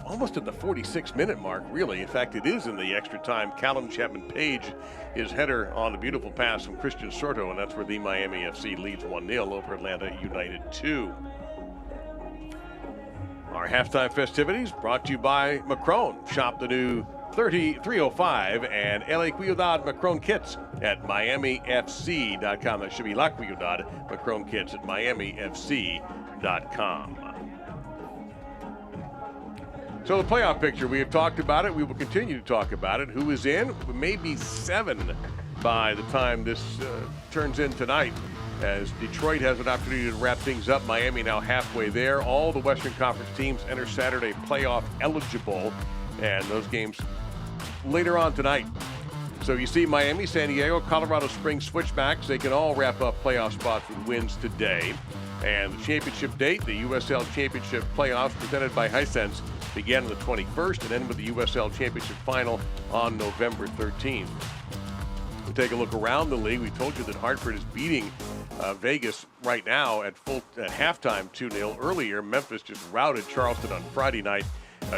A: almost at the 46-minute mark, really. In fact, it is in the extra time. Callum Chapman-Page, his header on the beautiful pass from Christian Sorto, and that's where the Miami FC leads 1-0 over Atlanta United 2. Our halftime festivities brought to you by Macron. Shop the new 305 and La Ciudad Macron kits at MiamiFC.com. That should be La Ciudad Macron kits at MiamiFC.com. So the playoff picture, we have talked about it. We will continue to talk about it. Who is in? Maybe 7 by the time this turns in tonight, as Detroit has an opportunity to wrap things up. Miami now halfway there. All the Western Conference teams enter Saturday playoff eligible, and those games later on tonight. So you see Miami, San Diego, Colorado Springs switchbacks. They can all wrap up playoff spots with wins today. And the championship date, the USL Championship playoffs presented by Hisense, began on the 21st and end with the USL Championship final on November 13th. We'll take a look around the league. We told you that Hartford is beating Vegas right now at halftime 2-0. Earlier, Memphis just routed Charleston on Friday night.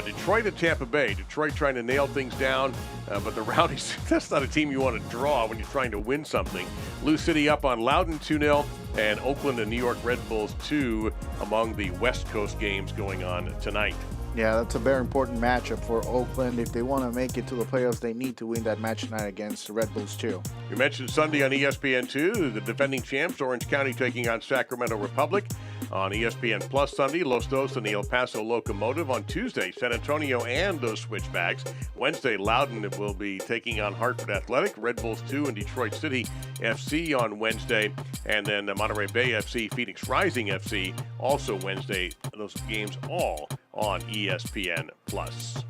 A: Detroit and Tampa Bay. Detroit trying to nail things down, but the Rowdies, that's not a team you want to draw when you're trying to win something. Lou City up on Loudoun 2-0, and Oakland and New York Red Bulls 2 among the West Coast games going on tonight.
B: Yeah, that's a very important matchup for Oakland. If they want to make it to the playoffs, they need to win that match tonight against the Red Bulls too.
A: You mentioned Sunday on ESPN2, the defending champs, Orange County taking on Sacramento Republic. On ESPN Plus Sunday, Los Dos and the El Paso Locomotive. On Tuesday, San Antonio and those Switchbacks. Wednesday, Loudoun will be taking on Hartford Athletic, Red Bulls 2 and Detroit City FC on Wednesday. And then Monterey Bay FC, Phoenix Rising FC, also Wednesday. Those games all on ESPN Plus.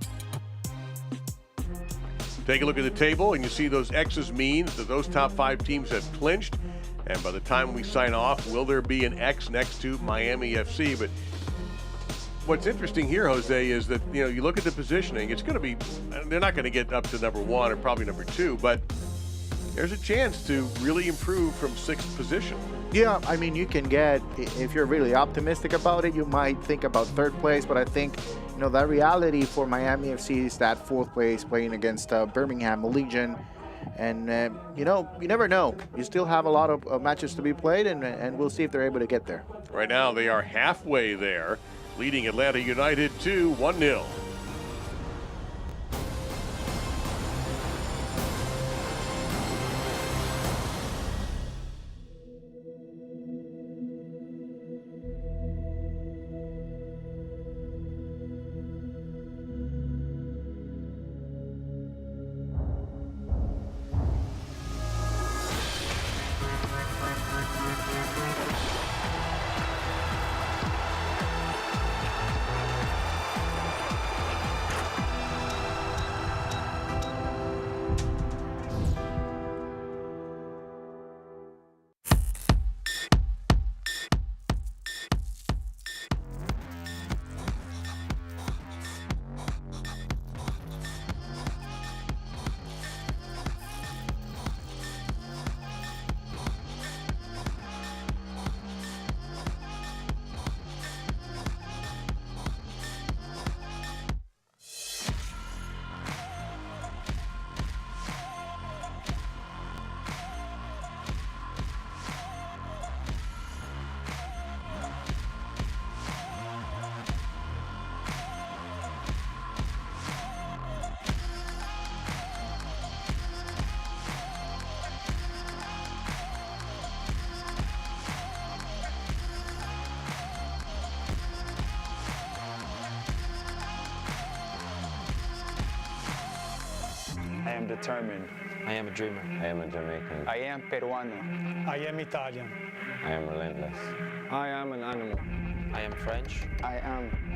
A: Take a look at the table, and you see those X's means that those top 5 teams have clinched. And by the time we sign off, will there be an X next to Miami FC? But what's interesting here, Jose, is that, you know, you look at the positioning, it's going to be, they're not going to get up to number 1 or probably number 2, but there's a chance to really improve from 6th position.
B: Yeah, I mean, you can get, if you're really optimistic about it, you might think about 3rd place, but I think, you know, the reality for Miami FC is that 4th place playing against Birmingham Legion. And, you know, you never know. You still have a lot of matches to be played, and we'll see if they're able to get there.
A: Right now, they are halfway there, leading Atlanta United 1-0.
F: I am determined.
H: I am a dreamer.
J: I am a Jamaican.
F: I am Peruano.
D: I am Italian.
J: I am relentless.
F: I am an animal.
H: I am French.
F: I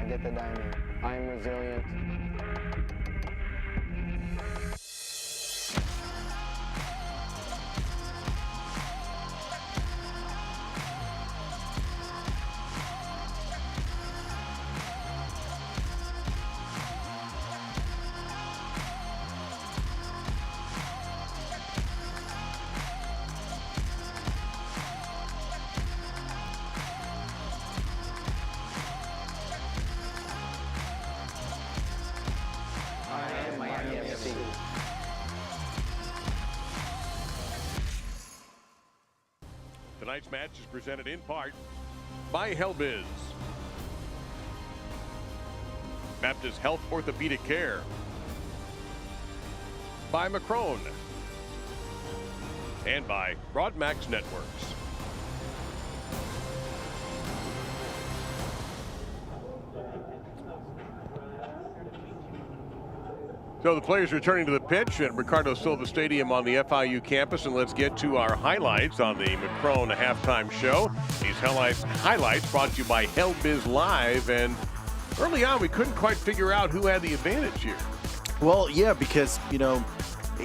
F: get the diamond. I am resilient.
A: Tonight's match is presented in part by Helbiz, Baptist Health Orthopedic Care, by Macron, and by Broadmax Networks. So the players returning to the pitch at Ricardo Silva Stadium on the FIU campus, and let's get to our highlights on the Macron halftime show. These highlights brought to you by Helbiz Live, and early on we couldn't quite figure out who had the advantage here.
B: Well, yeah, because, you know,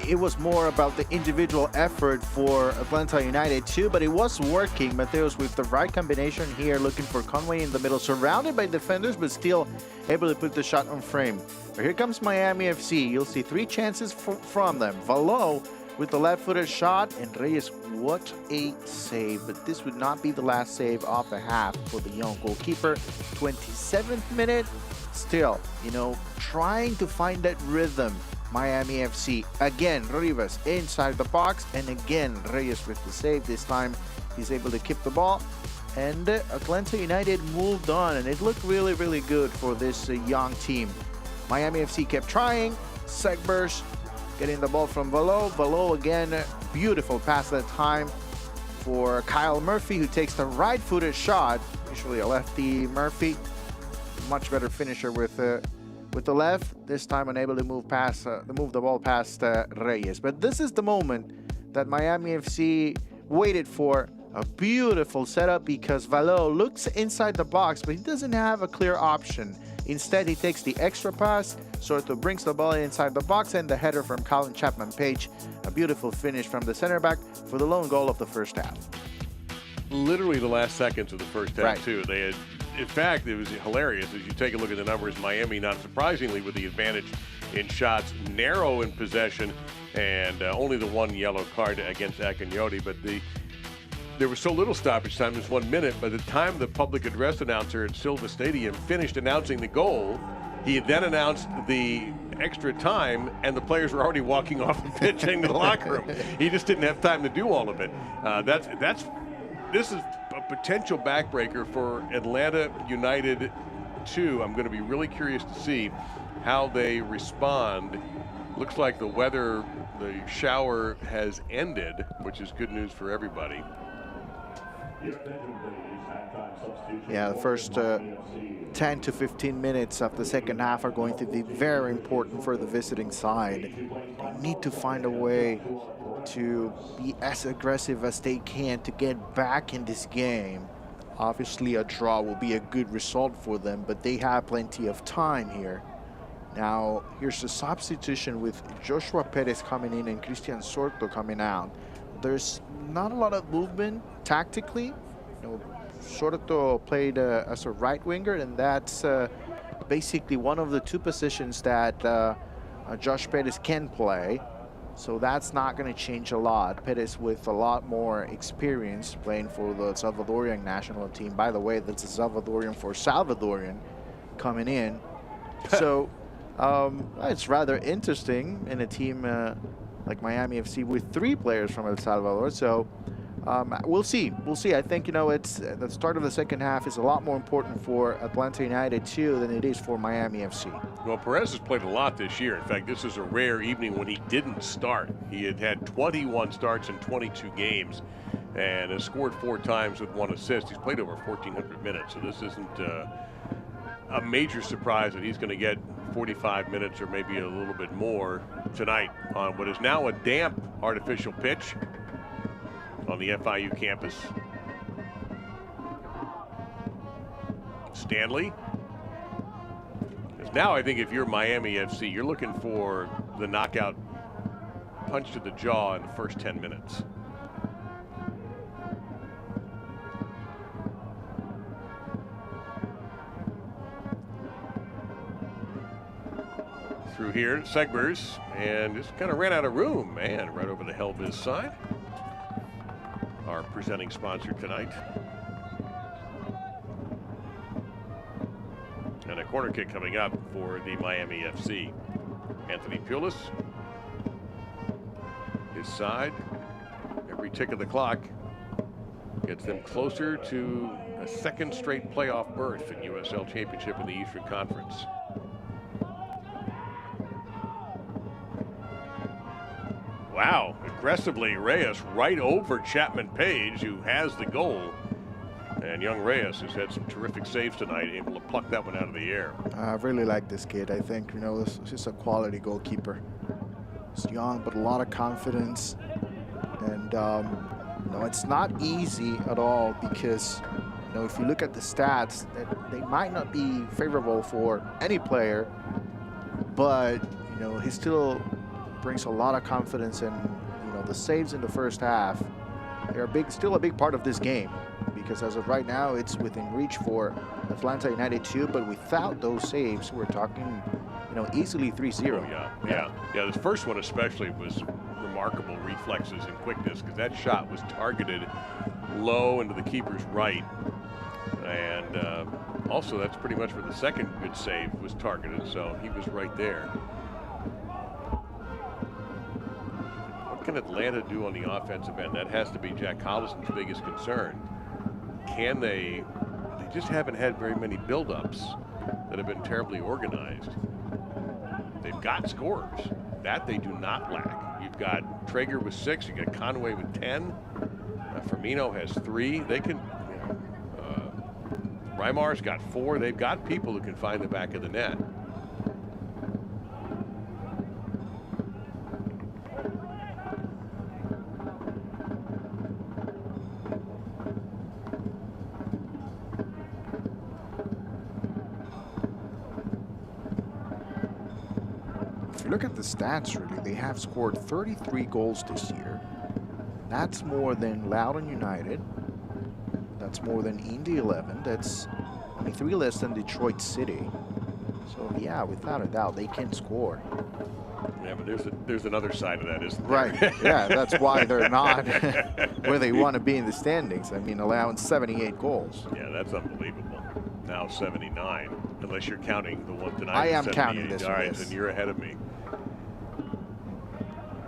B: it was more about the individual effort for Atlanta United too, but it was working. Mateos with the right combination here, looking for Conway in the middle, surrounded by defenders, but still able to put the shot on frame. But here comes Miami FC. You'll see 3 chances from them. Valo with the left-footed shot, and Reyes, what a save. But this would not be the last save of the half for the young goalkeeper. 27th minute, still, you know, trying to find that rhythm. Miami FC, again, Rivas inside the box, and again, Reyes with the save. This time, he's able to keep the ball. And Atlanta United moved on, and it looked really, really good for this young team. Miami FC kept trying. Segbers getting the ball from Valo. Valo again, beautiful pass that time for Kyle Murphy, who takes the right-footed shot. Usually a lefty Murphy. Much better finisher with the left. This time unable to move the ball past Reyes. But this is the moment that Miami FC waited for. A beautiful setup because Valo looks inside the box, but he doesn't have a clear option. Instead, he takes the extra pass, sort of brings the ball inside the box, and the header from Colin Chapman-Page. A beautiful finish from the center back for the lone goal of the first half.
A: Literally the last seconds of the first half,
B: right.
A: too. They had, in fact, it was hilarious as you take a look at the numbers. Miami, not surprisingly, with the advantage in shots, narrow in possession, and only the 1 yellow card against Akinyoti. But there was so little stoppage time, just 1 minute. By the time the public address announcer at Silva Stadium finished announcing the goal, he had then announced the extra time, and the players were already walking off the pitch into the locker room. He just didn't have time to do all of it. This is a potential backbreaker for Atlanta United 2. I'm going to be really curious to see how they respond. Looks like the weather, the shower has ended, which is good news for everybody.
B: Yeah, the first 10 to 15 minutes of the second half are going to be very important for the visiting side. They need to find a way to be as aggressive as they can to get back in this game. Obviously, a draw will be a good result for them, but they have plenty of time here. Now, here's a substitution with Joshua Perez coming in and Christian Sorto coming out. There's not a lot of movement tactically. You know, Sorto played as a right winger, and that's basically one of the 2 positions that Josh Perez can play. So that's not going to change a lot. Perez with a lot more experience playing for the Salvadorian national team. By the way, that's a Salvadorian for Salvadorian coming in. So it's rather interesting in a team like Miami FC with 3 players from El Salvador. So we'll see. We'll see. I think, you know, it's the start of the second half is a lot more important for Atlanta United too than it is for Miami FC.
A: Well, Perez has played a lot this year. In fact, this is a rare evening when he didn't start. He had 21 starts in 22 games and has scored 4 times with 1 assist. He's played over 1,400 minutes, so this isn't a major surprise that he's going to get 45 minutes or maybe a little bit more tonight on what is now a damp artificial pitch on the FIU campus. Stanley. Now I think if you're Miami FC, you're looking for the knockout punch to the jaw in the first 10 minutes. Through here, Segbers, and just kind of ran out of room, man, right over the Helbiz side. Our presenting sponsor tonight. And a corner kick coming up for the Miami FC. Anthony Pulis, his side, every tick of the clock, Gets them closer to a second straight playoff berth in USL Championship in the Eastern Conference. Wow, aggressively Reyes right over Chapman Page, who has the goal. And young Reyes has had some terrific saves tonight, able to pluck that one out of the air.
B: I really like this kid. I think, this is a quality goalkeeper. He's young, but a lot of confidence. And, it's not easy at all because, if you look at the stats, they might not be favorable for any player, but, he still brings a lot of confidence, and, the saves in the first half, they're still a big part of this game. Because as of right now, it's within reach for Atlanta United 2, but without those saves, we're talking, easily 3-0.
A: Oh, yeah. This first one especially was remarkable reflexes and quickness, because that shot was targeted low into the keeper's right. And also, that's pretty much where the second good save was targeted, so he was right there. What can Atlanta do on the offensive end? That has to be Jack Collison's biggest concern. They just haven't had very many build-ups that have been terribly organized. They've got scorers. That they do not lack. You've got Traeger with 6, you got Conway with 10. Firmino has 3. They can, Reimar's got 4. They've got people who can find the back of the net.
B: Look at the stats, really. They have scored 33 goals this year. That's more than Loudoun United. That's more than Indy 11. That's 3 less than Detroit City. So, yeah, without a doubt, they can score.
A: Yeah, but there's another side of that, isn't there?
B: Right. Yeah, that's why they're not where they want to be in the standings. Allowing 78 goals.
A: Yeah, that's unbelievable. Now 79, unless you're counting the one tonight.
B: I am counting this.
A: All right, then you're ahead of me.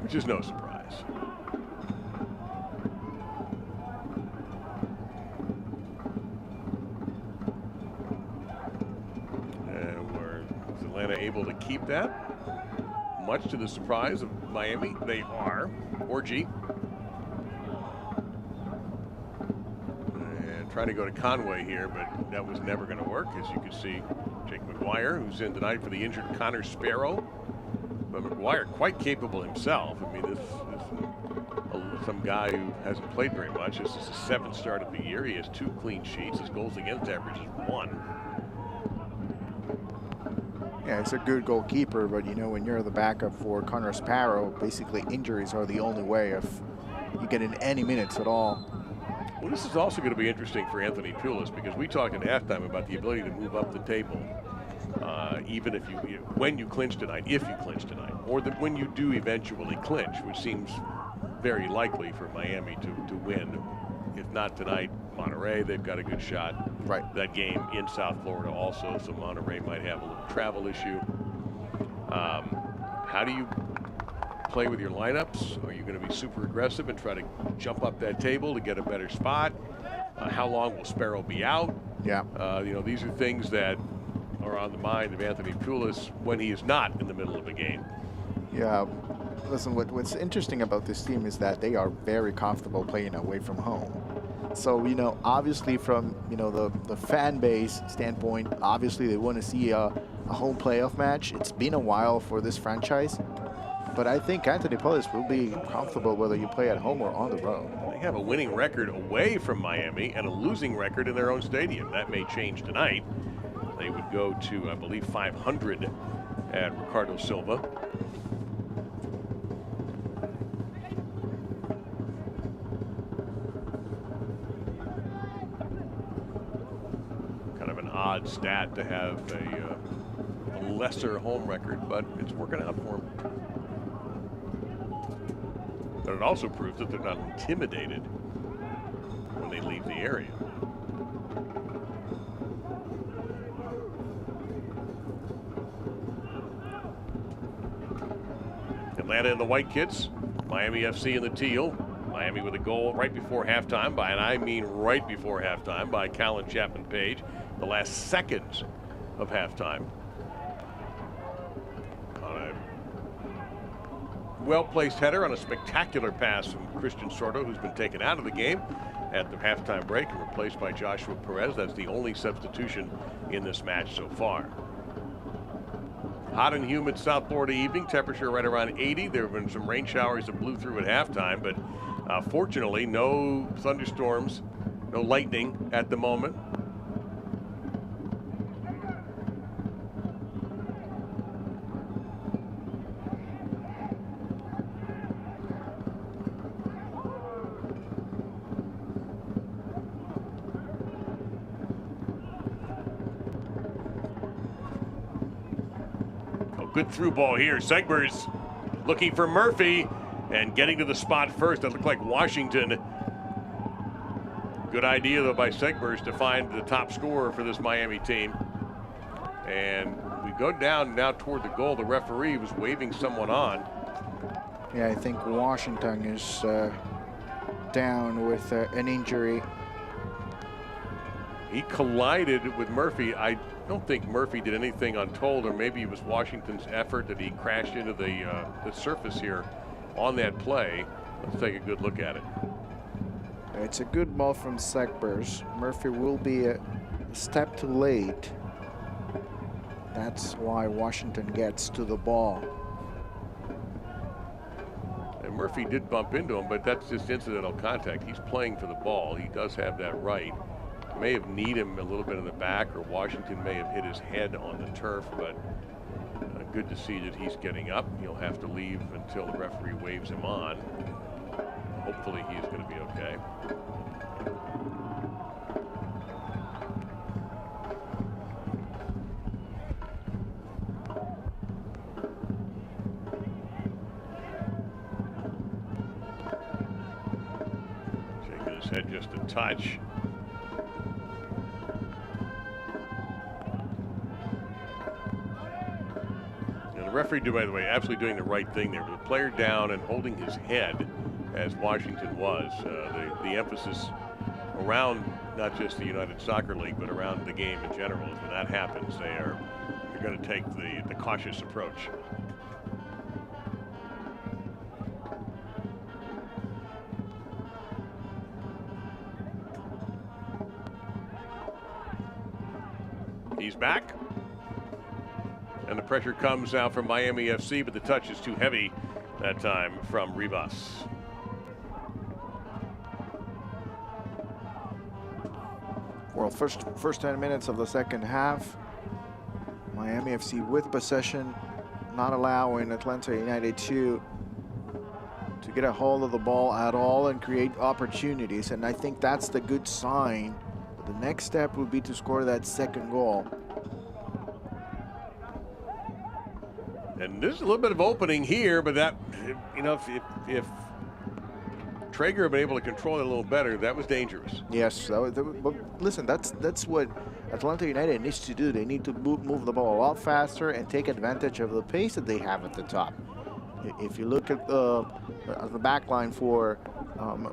A: Which is no surprise. Was Atlanta able to keep that? Much to the surprise of Miami, they are. Orji. And trying to go to Conway here, but that was never going to work. As you can see, Jake McGuire, who's in tonight for the injured Connor Sparrow. But McGuire quite capable himself. This is some guy who hasn't played very much. This is his 7th start of the year. He has 2 clean sheets. His goals against average is 1.
B: Yeah, he's a good goalkeeper, but when you're the backup for Connor Sparrow, basically injuries are the only way of you getting any minutes at all.
A: Well, this is also going to be interesting for Anthony Pulis, because we talked at halftime about the ability to move up the table. Even if when you clinch tonight, if you clinch tonight, or when you do eventually clinch, which seems very likely for Miami to win. If not tonight, Monterey, they've got a good shot.
B: Right.
A: That game in South Florida also, so Monterey might have a little travel issue. How do you play with your lineups? Are you going to be super aggressive and try to jump up that table to get a better spot? How long will Sparrow be out?
B: Yeah.
A: These are things that are on the mind of Anthony Pulis when he is not in the middle of a game.
B: Yeah. Listen, what's interesting about this team is that they are very comfortable playing away from home. So, obviously from, the fan base standpoint, obviously they want to see a home playoff match. It's been a while for this franchise. But I think Anthony Pulis will be comfortable whether you play at home or on the road.
A: They have a winning record away from Miami and a losing record in their own stadium. That may change tonight. They would go to, I believe, 500 at Ricardo Silva. Kind of an odd stat to have a lesser home record, but it's working out for them. But it also proves that they're not intimidated when they leave the area. Atlanta in the white kits, Miami FC in the teal. Miami with a goal right before halftime by, and I mean right before halftime, by Colin Chapman-Page. The last seconds of halftime. On a well-placed header on a spectacular pass from Christian Sordo, who's been taken out of the game at the halftime break and replaced by Joshua Perez. That's the only substitution in this match so far. Hot and humid South Florida evening, temperature right around 80. There have been some rain showers that blew through at halftime, but fortunately no thunderstorms, no lightning at the moment. Good through ball here. Segber's looking for Murphy and getting to the spot first. That looked like Washington. Good idea, though, by Segbers to find the top scorer for this Miami team. And we go down now toward the goal. The referee was waving someone on.
B: Yeah, I think Washington is down with an injury.
A: He collided with Murphy. I don't think Murphy did anything untold, or maybe it was Washington's effort that he crashed into the surface here on that play. Let's take a good look at it.
B: It's a good ball from Segbers. Murphy will be a step too late. That's why Washington gets to the ball.
A: And Murphy did bump into him, but that's just incidental contact. He's playing for the ball. He does have that right. May have kneed him a little bit in the back, or Washington may have hit his head on the turf, but good to see that he's getting up. He'll have to leave until the referee waves him on. Hopefully he's going to be okay. Shaking his head just a touch. Referee, by the way, absolutely doing the right thing there. With the player down and holding his head, as Washington was. The emphasis around not just the United Soccer League, but around the game in general is when that happens, they're going to take the cautious approach. He's back. And the pressure comes now from Miami FC, but the touch is too heavy that time from Rivas.
B: Well, first 10 minutes of the second half, Miami FC with possession, not allowing Atlanta United to get a hold of the ball at all and create opportunities. And I think that's the good sign. The next step would be to score that second goal.
A: And there's a little bit of opening here, but that, you know, if Traeger had been able to control it a little better, that was dangerous.
B: Yes, but listen, that's what Atlanta United needs to do. They need to move the ball a lot faster and take advantage of the pace that they have at the top. If you look at the back line for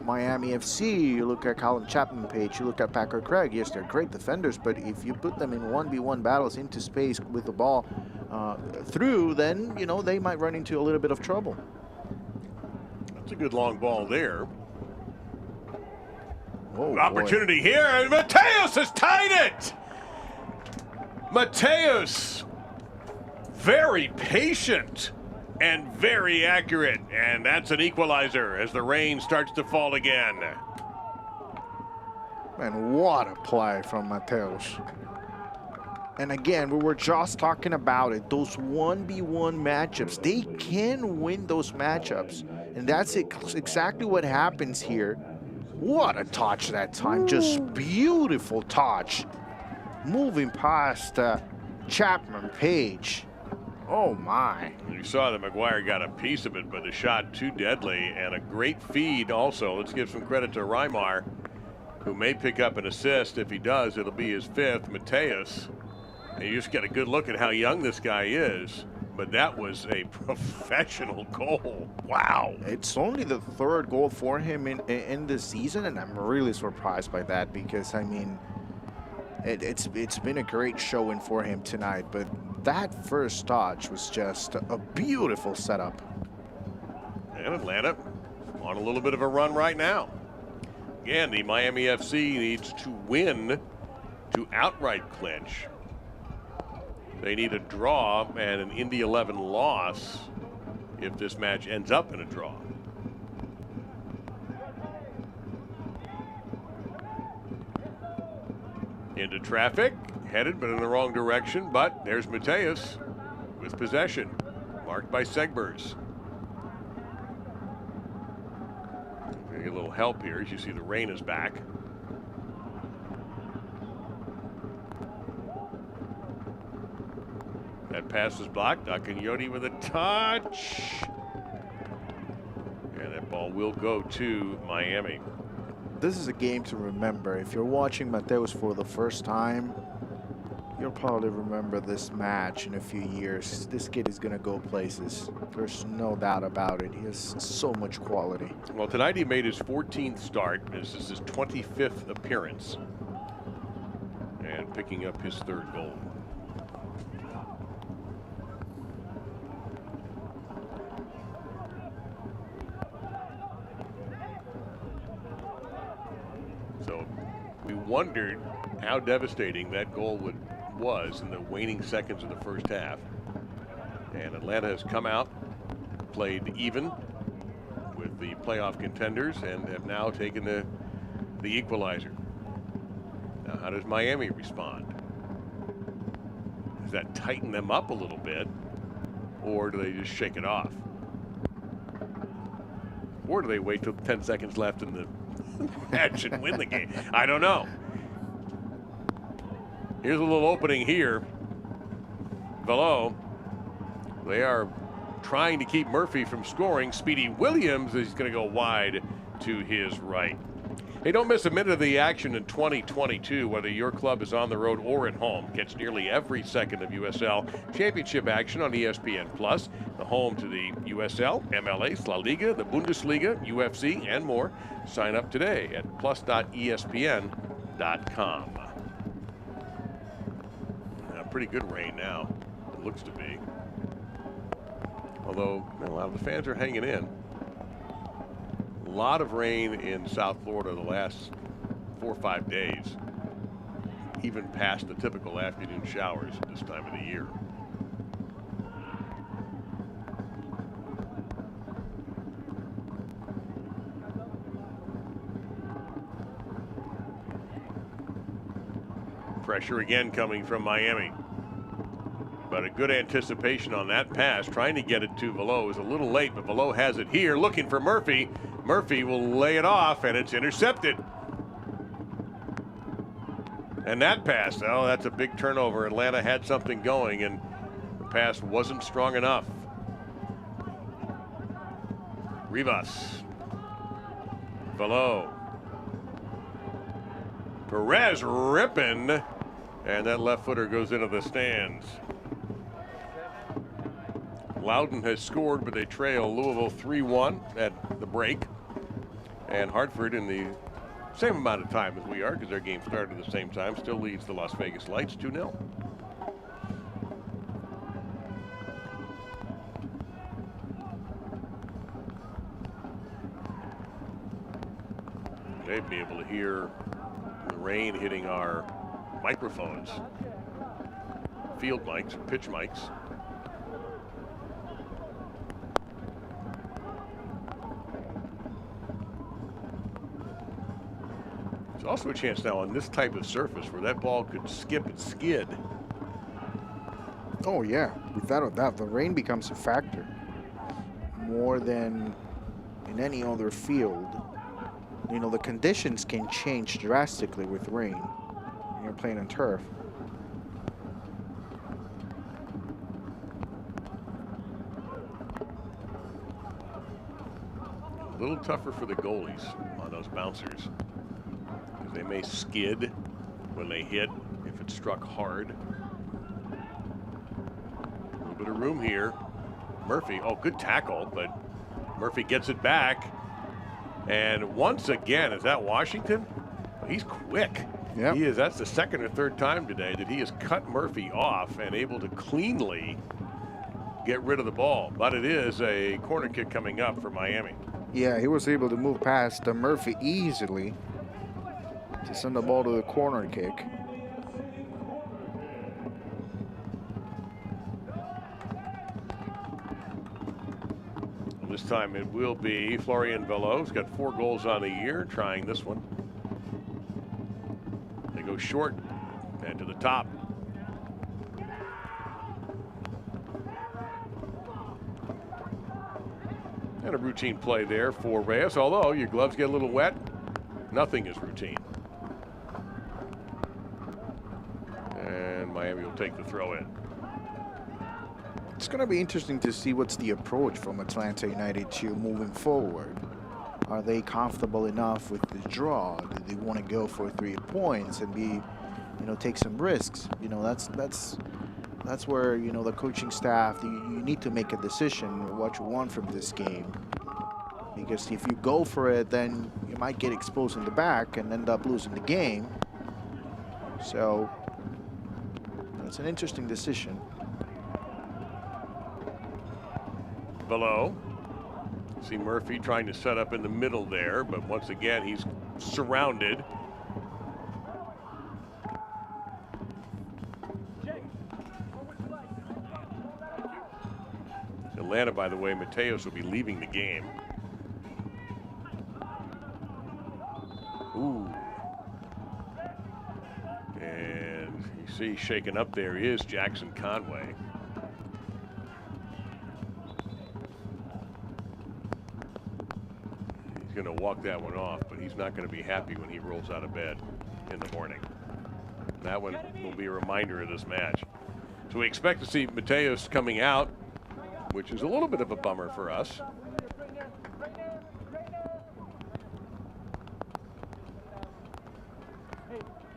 B: Miami FC, you look at Colin Chapman-Page, you look at Packer Craig. Yes, they're great defenders, but if you put them in 1v1 battles into space with the ball through, then, you know, they might run into a little bit of trouble.
A: That's a good long ball there.
B: Oh,
A: opportunity boy. Here, and Mateus has tied it! Mateus, very patient and very accurate, and that's an equalizer as the rain starts to fall again.
B: Man, what a play from Mateus. And again, we were just talking about it. Those 1v1 matchups, they can win those matchups. And that's exactly what happens here. What a touch that time. Just beautiful touch. Moving past Chapman-Page. Oh, my.
A: You saw that McGuire got a piece of it, but the shot too deadly, and a great feed also. Let's give some credit to Reimar, who may pick up an assist. If he does, it'll be his fifth. Mateus, and you just get a good look at how young this guy is. but that was a professional goal. Wow.
B: It's only the third goal for him in this season, and I'm really surprised by that because, I mean, it's been a great showing for him tonight, but that first touch was just a beautiful setup.
A: And Atlanta on a little bit of a run right now. Again, the Miami FC needs to win to outright clinch. They need a draw and an Indy 11 loss if this match ends up in a draw. Into traffic, headed but in the wrong direction, but there's Mateus with possession, marked by Segbers. Get a little help here as you see the rain is back. That pass is blocked. Akinyoti with a touch. And that ball will go to Miami.
B: This is a game to remember. If you're watching Mateus for the first time, you'll probably remember this match in a few years. This kid is going to go places. There's no doubt about it. He has so much quality.
A: Well, tonight he made his 14th start. This is his 25th appearance. And picking up his third goal. So we wondered how devastating that goal was in the waning seconds of the first half. And Atlanta has come out, played even with the playoff contenders, and have now taken the equalizer. Now, how does Miami respond? Does that tighten them up a little bit, or do they just shake it off? Or do they wait till 10 seconds left in the match and win the game? I don't know. Here's a little opening here. Below, they are trying to keep Murphy from scoring. Speedy Williams is going to go wide to his right. Hey, don't miss a minute of the action in 2022, whether your club is on the road or at home. Catch nearly every second of USL Championship action on ESPN+, the home to the USL, MLS, La Liga, the Bundesliga, UFC, and more. Sign up today at plus.espn.com. Pretty good rain now, it looks to be. Although a lot of the fans are hanging in. A lot of rain in South Florida the last 4 or 5 days, even past the typical afternoon showers at this time of the year. Pressure again coming from Miami. But a good anticipation on that pass, trying to get it to Velo. Is a little late, but Velo has it here, looking for Murphy. Murphy will lay it off, and it's intercepted. And that pass, oh, that's a big turnover. Atlanta had something going, and the pass wasn't strong enough. Rivas. Velo. Perez ripping, and that left footer goes into the stands. Loudon has scored, but they trail Louisville 3-1 at the break. And Hartford, in the same amount of time as we are, because their game started at the same time, still leads the Las Vegas Lights 2-0. They'd be able to hear the rain hitting our microphones, field mics, or pitch mics. There's also a chance now on this type of surface where that ball could skip and skid.
B: Oh yeah, without a doubt, the rain becomes a factor more than in any other field. You know, the conditions can change drastically with rain when you're playing on turf.
A: A little tougher for the goalies on those bouncers, because they may skid when they hit if it's struck hard. A little bit of room here. Murphy, oh, good tackle, but Murphy gets it back. And once again, is that Washington? He's quick.
B: Yep.
A: He is. That's the second or third time today that he has cut Murphy off and able to cleanly get rid of the ball. But it is a corner kick coming up for Miami.
B: Yeah, he was able to move past Murphy easily to send the ball to the corner kick.
A: This time it will be Florian Velo. He's got 4 goals on the year, trying this one. They go short and to the top. And a routine play there for Reyes, although your gloves get a little wet, nothing is routine. And Miami will take the throw in.
B: It's going to be interesting to see what's the approach from Atlanta United to moving forward. Are they comfortable enough with the draw? Do they want to go for 3 points and be, take some risks? That's where, the coaching staff, you need to make a decision what you want from this game. Because if you go for it, then you might get exposed in the back and end up losing the game. So it's an interesting decision.
A: Below. See Murphy trying to set up in the middle there, but once again he's surrounded. Atlanta, by the way, Mateos will be leaving the game. Ooh. And you see shaken up there is Jackson Conway. He's going to walk that one off, but he's not going to be happy when he rolls out of bed in the morning. That one will be a reminder of this match. So we expect to see Mateos coming out, which is a little bit of a bummer for us.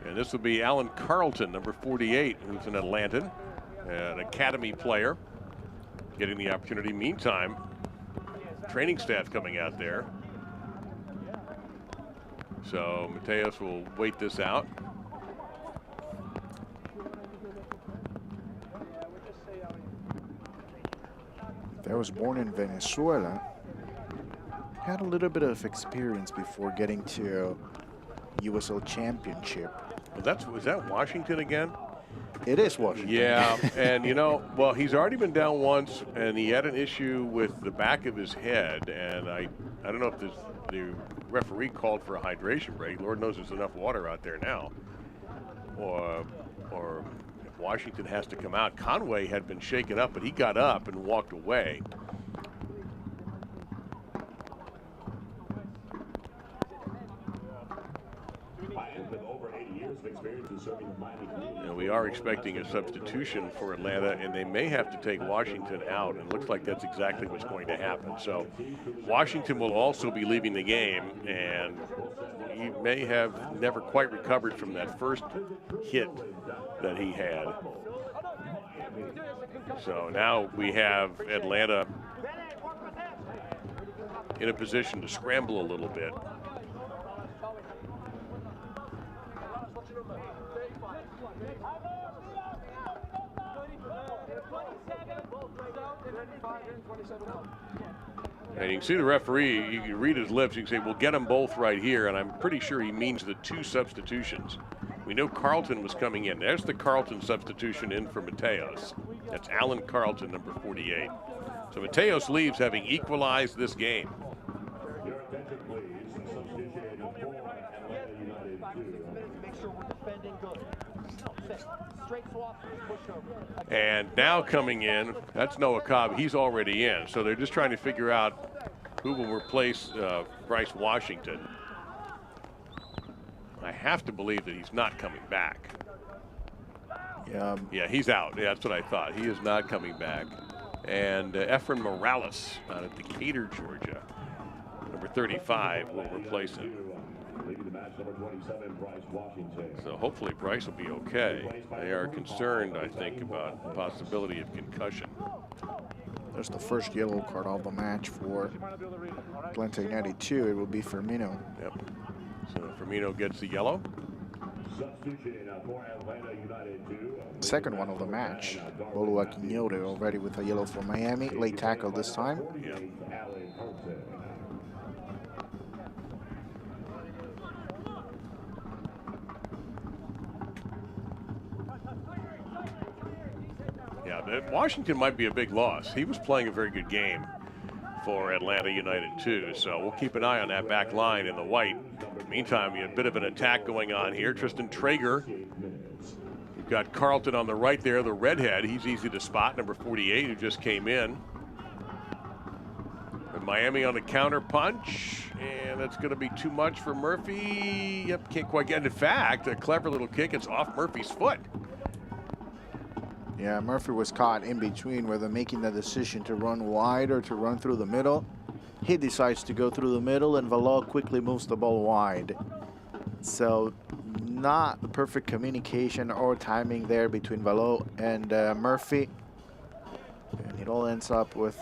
A: And this will be Alan Carlton, number 48, who's an Atlantan, an academy player, getting the opportunity. Meantime, training staff coming out there. So Mateos will wait this out.
B: That was born in Venezuela. Had a little bit of experience before getting to USL Championship.
A: Well, was that Washington again?
B: It is Washington.
A: Yeah, and well, he's already been down once, and he had an issue with the back of his head, and I don't know if the referee called for a hydration break. Lord knows there's enough water out there now. Or if Washington has to come out. Conway had been shaken up, but he got up and walked away. And we are expecting a substitution for Atlanta, and they may have to take Washington out, and it looks like that's exactly what's going to happen. So Washington will also be leaving the game, and he may have never quite recovered from that first hit that he had. So now we have Atlanta in a position to scramble a little bit. And you can see the referee, you can read his lips, you can say, we'll get them both right here, and I'm pretty sure he means the 2 substitutions. We know Carlton was coming in. There's the Carlton substitution in for Mateos. That's Alan Carlton, number 48. So Mateos leaves having equalized this game.
L: Your attention, please. Substitution for Atlanta United 2. Make sure we're defending good. Straight swap, push over.
A: And now coming in, that's Noah Cobb. He's already in. So they're just trying to figure out who will replace Bryce Washington. I have to believe that he's not coming back. Yeah, he's out. Yeah, that's what I thought. He is not coming back. And Efren Morales out of Decatur, Georgia, number 35, will replace him. So hopefully Bryce will be okay. They are concerned, I think, about the possibility of concussion.
B: There's the first yellow card of the match for Atlanta United 2. It will be Firmino.
A: Yep. So Firmino gets the yellow.
B: Second one of the match. Oluwakinyode already with a yellow for Miami. Late tackle this time.
A: Yep. Yeah, Washington might be a big loss. He was playing a very good game for Atlanta United too, so we'll keep an eye on that back line in the white. Meantime, you have a bit of an attack going on here. Tristan Traeger. You've got Carlton on the right there, the redhead. He's easy to spot, number 48, who just came in. And Miami on the counter punch, and that's going to be too much for Murphy. Yep, can't quite get it. In fact, a clever little kick. It's off Murphy's foot.
B: Yeah, Murphy was caught in between whether making the decision to run wide or to run through the middle. He decides to go through the middle, and Valo quickly moves the ball wide. So not the perfect communication or timing there between Valo and Murphy. And it all ends up with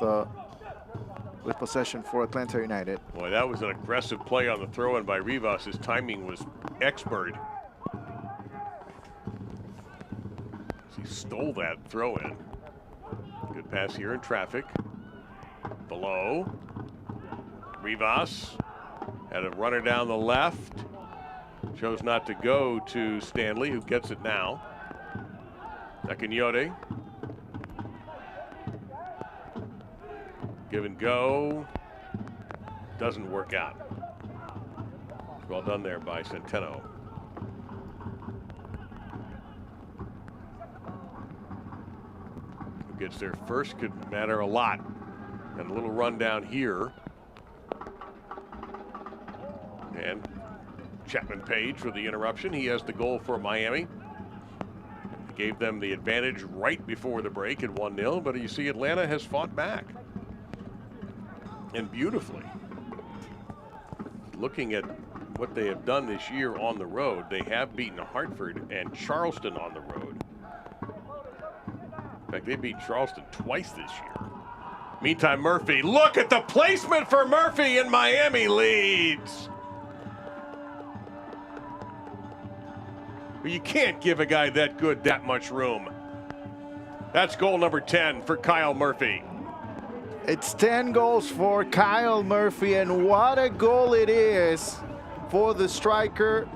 B: possession for Atlanta United.
A: Boy, that was an aggressive play on the throw-in by Rivas. His timing was expert. He stole that throw-in. Good pass here in traffic. Below. Rivas had a runner down the left. Chose not to go to Stanley, who gets it now. Akinyode. Give and go. Doesn't work out. Well done there by Centeno. Who gets there first could matter a lot. And a little run down here. And Chapman Page for the interruption. He has the goal for Miami. Gave them the advantage right before the break at 1-0, but you see Atlanta has fought back. And beautifully. Looking at what they have done this year on the road, they have beaten Hartford and Charleston on the road. In fact, they beat Charleston twice this year. Meantime, Murphy, look at the placement for Murphy, and Miami leads. You can't give a guy that good that much room. That's goal number 10 for Kyle Murphy.
B: It's 10 goals for Kyle Murphy, and what a goal it is for the striker.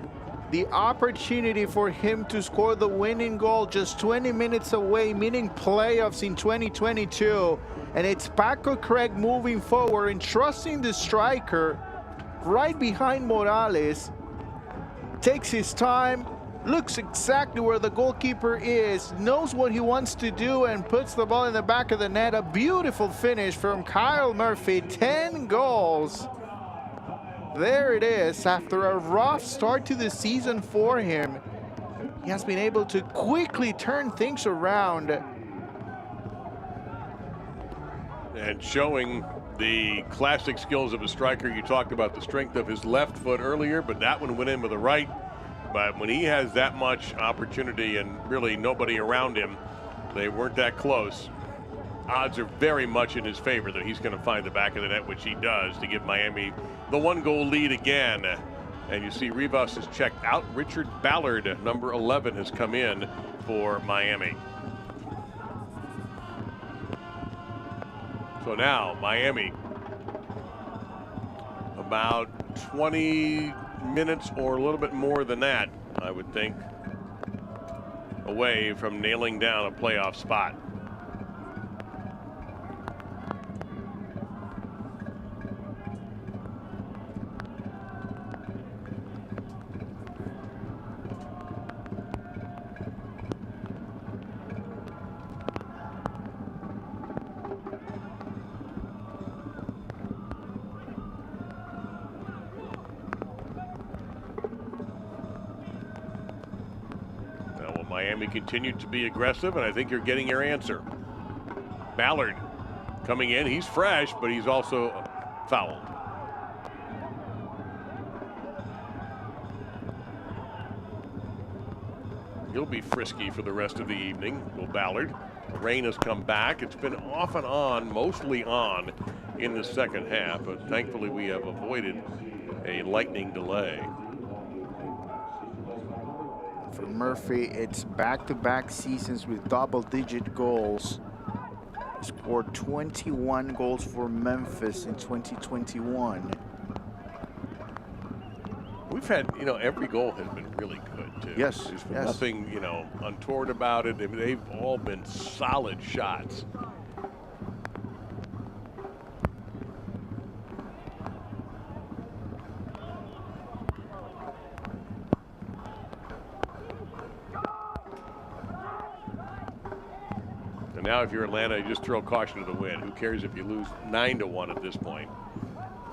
B: The opportunity for him to score the winning goal just 20 minutes away, meaning playoffs in 2022. And it's Paco Craig moving forward and trusting the striker right behind Morales. Takes his time, looks exactly where the goalkeeper is, knows what he wants to do, and puts the ball in the back of the net. A beautiful finish from Kyle Murphy. 10 goals. There it is. After a rough start to the season for him, he has been able to quickly turn things around.
A: And showing the classic skills of a striker. You talked about the strength of his left foot earlier, but that one went in with the right. But when he has that much opportunity and really nobody around him, they weren't that close. Odds are very much in his favor that he's going to find the back of the net, which he does, to give Miami the 1-goal lead again. And you see Rivas has checked out. Richard Ballard, number 11, has come in for Miami. So now Miami, about 20 minutes or a little bit more than that, I would think, away from nailing down a playoff spot. Miami continued to be aggressive, and I think you're getting your answer. Ballard coming in. He's fresh, but he's also fouled. He'll be frisky for the rest of the evening, will Ballard. The rain has come back. It's been off and on, mostly on in the second half, but thankfully we have avoided a lightning delay.
B: For Murphy, it's back-to-back seasons with double-digit goals. He scored 21 goals for Memphis in 2021.
A: We've had, every goal has been really good, too.
B: Yes,
A: There's been nothing, untoward about it. They've all been solid shots. And now if you're Atlanta, you just throw caution to the wind. Who cares if you lose 9-1 at this point?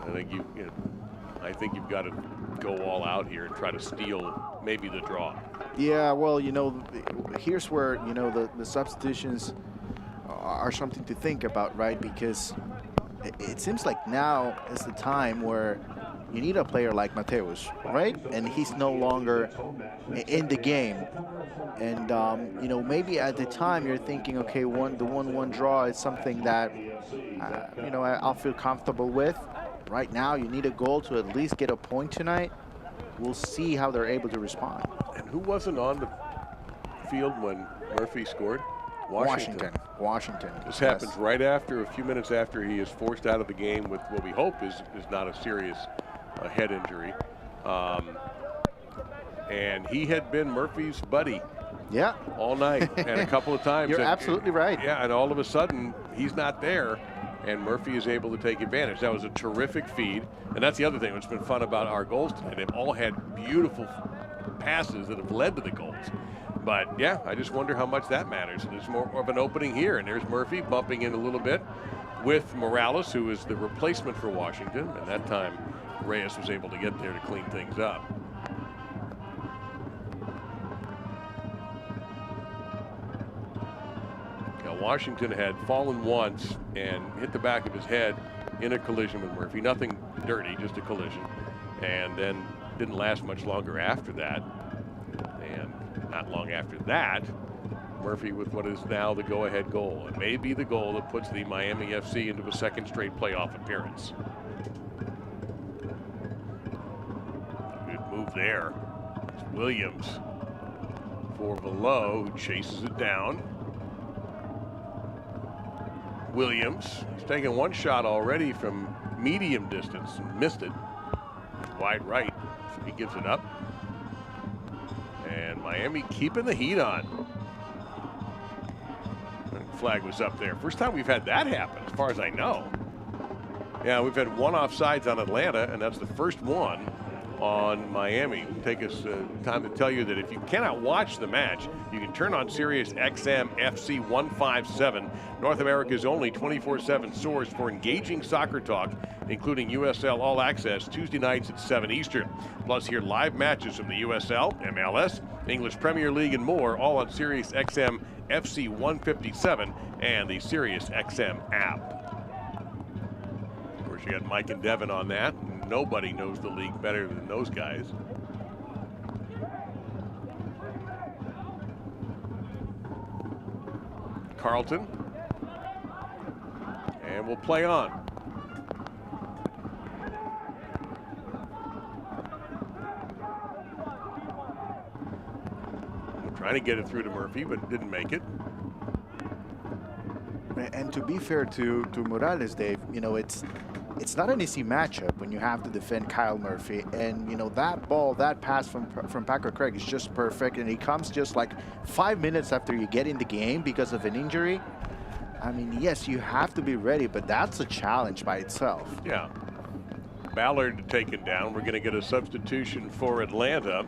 A: I think you've got to go all out here and try to steal maybe the draw.
B: Yeah, well, here's where, the substitutions are something to think about, right? Because it seems like now is the time where you need a player like Mateus, right? And he's no longer in the game. And, maybe at the time you're thinking, okay, the 1-1 draw is something that, I'll feel comfortable with. Right now, you need a goal to at least get a point tonight. We'll see how they're able to respond.
A: And who wasn't on the field when Murphy scored? Washington. This happens right after, a few minutes after he is forced out of the game with what we hope is not a serious head injury. And he had been Murphy's buddy.
B: Yeah.
A: All night and a couple of times.
B: You're absolutely right.
A: Yeah, and all of a sudden, he's not there. And Murphy is able to take advantage. That was a terrific feed. And that's the other thing that's been fun about our goals tonight. They've all had beautiful passes that have led to the goals. But, yeah, I just wonder how much that matters. There's more of an opening here. And there's Murphy bumping in a little bit with Morales, who is the replacement for Washington. And that time, Reyes was able to get there to clean things up. Washington had fallen once and hit the back of his head in a collision with Murphy. Nothing dirty, just a collision. And then didn't last much longer after that. And not long after that, Murphy with what is now the go-ahead goal. It may be the goal that puts the Miami FC into a second straight playoff appearance. Good move there. It's Williams for Velo, who chases it down. Williams, he's taken one shot already from medium distance and missed it. Wide right, so he gives it up. And Miami keeping the heat on. Flag was up there. First time we've had that happen, as far as I know. Yeah, we've had one offsides on Atlanta, and that's the first one on Miami. Take us time to tell you that if you cannot watch the match, you can turn on Sirius XM FC 157, North America's only 24/7 source for engaging soccer talk, including USL All Access, Tuesday nights at 7 Eastern. Plus, hear live matches from the USL, MLS, English Premier League, and more, all on Sirius XM FC 157 and the Sirius XM app. Of course, you got Mike and Devin on that. Nobody knows the league better than those guys. Carlton. And we'll play on. Trying to get it through to Murphy, but didn't make it.
B: And to be fair to Morales, Dave, it's not an easy matchup when you have to defend Kyle Murphy. And, that ball, that pass from Packer Craig is just perfect. And he comes just like 5 minutes after you get in the game because of an injury. I mean, yes, you have to be ready, but that's a challenge by itself.
A: Yeah. Ballard taken down. We're going to get a substitution for Atlanta.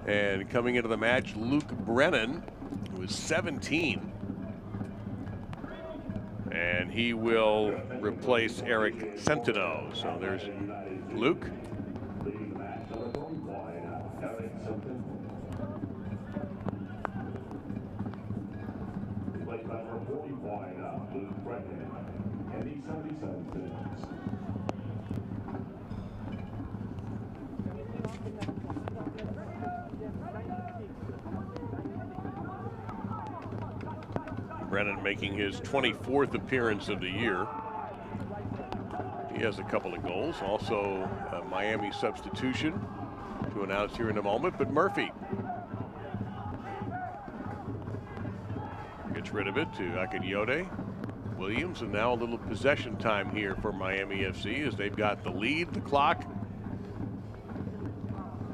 A: And coming into the match, Luke Brennan, who is 17. And he will replace Eric Centeno. So there's Luke. Brennan making his 24th appearance of the year. He has a couple of goals. Also, a Miami substitution to announce here in a moment. But Murphy gets rid of it to Akanyode. Williams, and now a little possession time here for Miami FC as they've got the lead, the clock,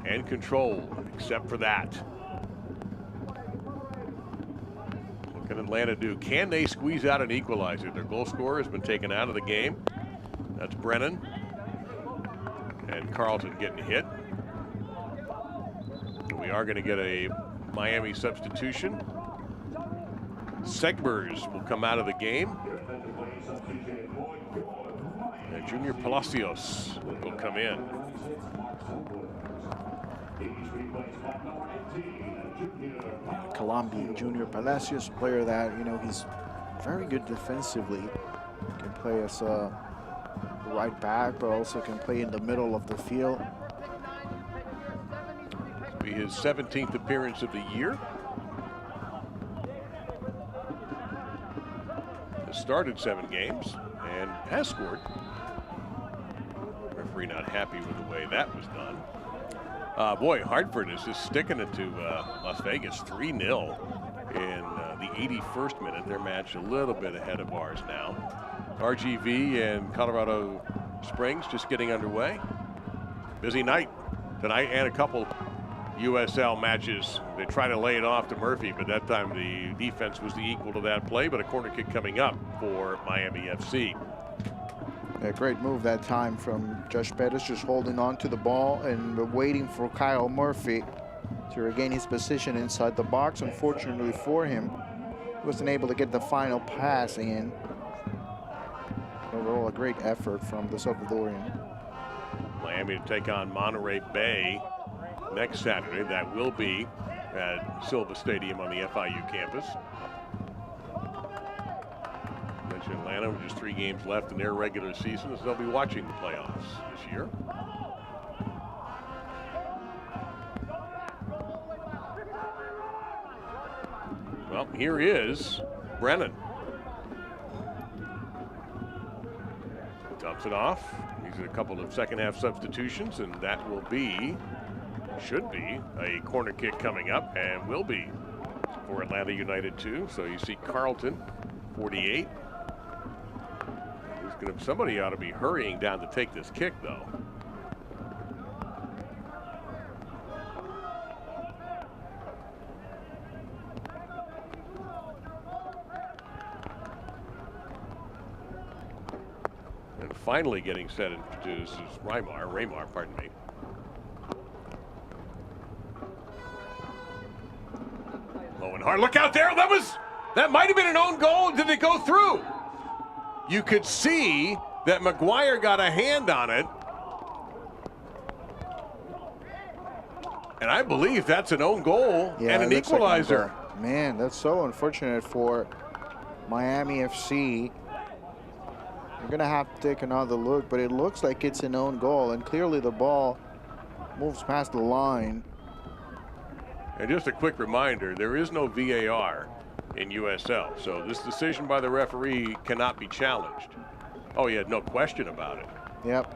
A: and control, except for that. What can Atlanta do? Can they squeeze out an equalizer? Their goal scorer has been taken out of the game. That's Brennan. And Carlton getting hit. We are going to get a Miami substitution. Segbers will come out of the game. And Junior Palacios will come in.
B: Colombian Junior Palacios, player that, he's very good defensively. Can play as a right back, but also can play in the middle of the field.
A: This will be his 17th appearance of the year. Has started 7 games and has scored. Referee not happy with the way that was done. Boy, Hartford is just sticking it to Las Vegas 3-0 in the 81st minute. Their match a little bit ahead of ours now. RGV and Colorado Springs just getting underway. Busy night tonight and a couple USL matches. They try to lay it off to Murphy, but that time the defense was the equal to that play, but a corner kick coming up for Miami FC.
B: A great move that time from Josh Pettis, just holding on to the ball and waiting for Kyle Murphy to regain his position inside the box. Unfortunately for him, he wasn't able to get the final pass in. Overall, a great effort from the Salvadorian.
A: Miami to take on Monterey Bay next Saturday. That will be at Silva Stadium on the FIU campus. Mentioned Atlanta with just 3 games left in their regular season, as they'll be watching the playoffs this year. Well, here is Brennan. Dumps it off. These are a couple of second half substitutions, and that will be, should be, a corner kick coming up, and will be for Atlanta United 2. So you see Carlton, 48. Somebody ought to be hurrying down to take this kick, though. And finally getting set and introduced is Raymar, pardon me. Low and hard, look out there, that might have been an own goal. Did it go through? You could see that McGuire got a hand on it. And I believe that's an own goal and an equalizer.
B: Like man, that's so unfortunate for Miami FC. You're going to have to take another look, but it looks like it's an own goal, and clearly the ball moves past the line.
A: And just a quick reminder, there is no VAR in USL, so this decision by the referee cannot be challenged. Oh, yeah, no question about it.
B: Yep.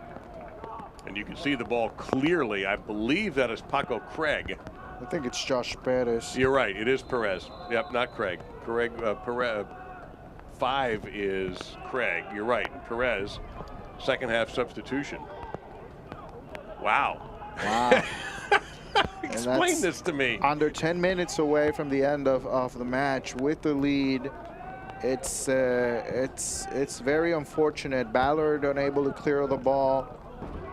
A: And you can see the ball clearly. I believe that is Paco Craig.
B: I think it's Josh Perez.
A: You're right, it is Perez. Yep, not Craig. Perez. 5 is Craig. You're right, Perez. Second half substitution. Wow.
B: Wow.
A: Explain this to me.
B: Under 10 minutes away from the end of the match with the lead. It's very unfortunate. Ballard unable to clear the ball.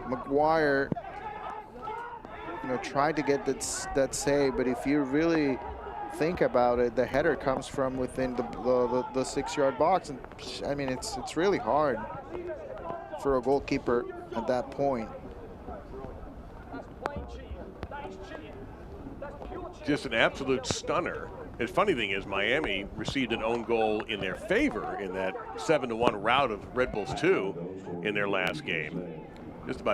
B: McGuire, tried to get that save, but if you really think about it, the header comes from within the 6-yard box, and I mean it's really hard for a goalkeeper at that point.
A: Just an absolute stunner. The funny thing is Miami received an own goal in their favor in that 7-1 rout of Red Bulls 2 in their last game.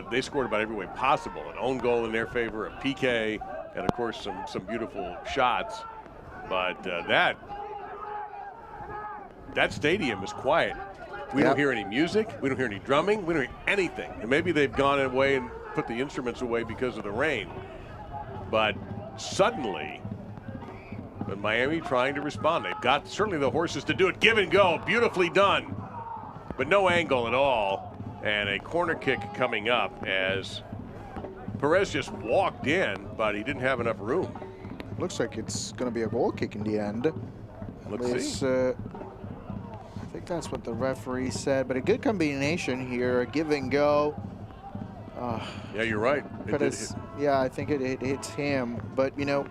A: They scored about every way possible. An own goal in their favor, a PK, and of course some beautiful shots. But that that stadium is quiet. We don't hear any music. We don't hear any drumming. We don't hear anything. And maybe they've gone away and put the instruments away because of the rain. But suddenly, with Miami trying to respond, they've got certainly the horses to do it. Give and go, beautifully done, but no angle at all. And a corner kick coming up as Perez just walked in, but he didn't have enough room.
B: Looks like it's going to be a goal kick in the end.
A: Let's see.
B: I think that's what the referee said, but a good combination here, a give and go.
A: Yeah, you're right.
B: Yeah, I think it hits him, but you know,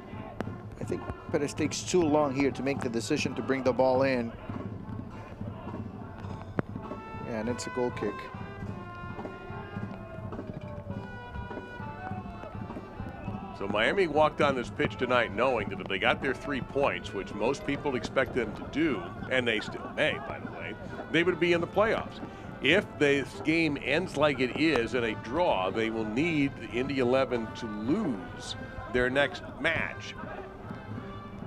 B: I think Perez takes too long here to make the decision to bring the ball in. And it's a goal kick.
A: So Miami walked on this pitch tonight knowing that if they got their 3 points, which most people expect them to do, and they still may, by the way, they would be in the playoffs. If this game ends like it is in a draw, they will need the Indy 11 to lose their next match.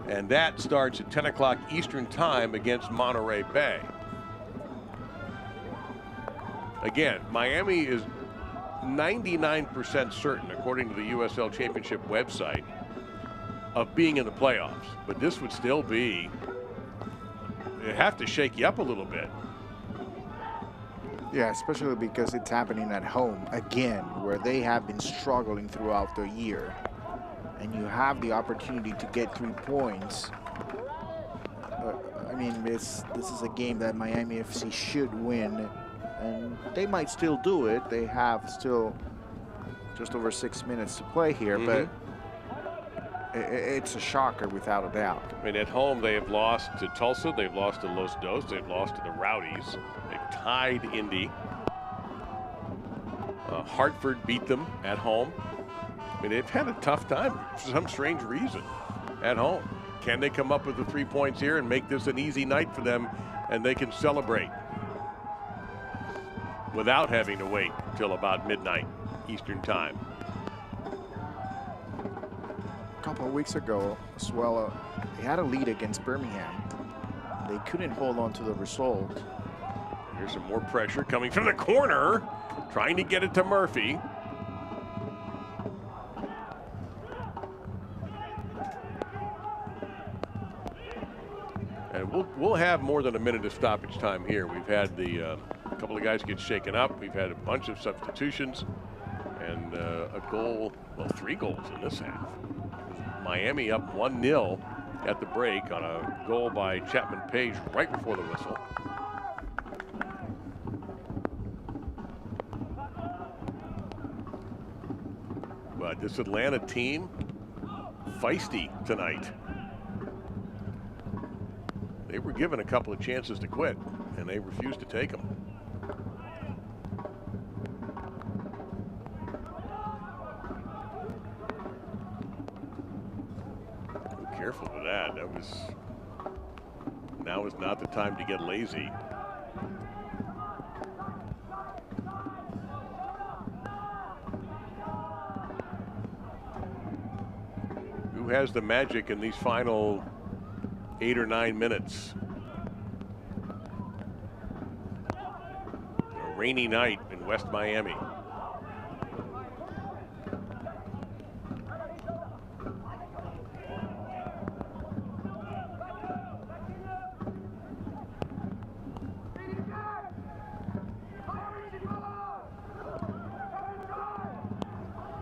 A: And that starts at 10 o'clock Eastern time against Monterey Bay. Again, Miami is 99% certain, according to the USL Championship website, of being in the playoffs. But this would still be, it'd have to shake you up a little bit.
B: Yeah, especially because it's happening at home again, where they have been struggling throughout the year. And you have the opportunity to get 3 points. I mean, this is a game that Miami FC should win. And they might still do it. They have still just over 6 minutes to play here, but it's a shocker without a doubt.
A: I mean, at home they have lost to Tulsa, they've lost to Los Dos, they've lost to the Rowdies, they've tied Indy. Hartford beat them at home. I mean, they've had a tough time for some strange reason at home. Can they come up with the 3 points here and make this an easy night for them and they can celebrate without having to wait till about midnight Eastern time?
B: A couple of weeks ago as well, they had a lead against Birmingham. They couldn't hold on to the result.
A: Here's some more pressure coming from the corner, trying to get it to Murphy. And we'll have more than a minute of stoppage time here. We've had the couple of guys get shaken up. We've had a bunch of substitutions and a goal, well, 3 goals in this half. Miami up 1-0 at the break on a goal by Chapman Page right before the whistle. But this Atlanta team, feisty tonight. They were given a couple of chances to quit, and they refused to take them. Be careful with that. Now is not the time to get lazy. Who has the magic in these final 8 or 9 minutes? A rainy night in West Miami.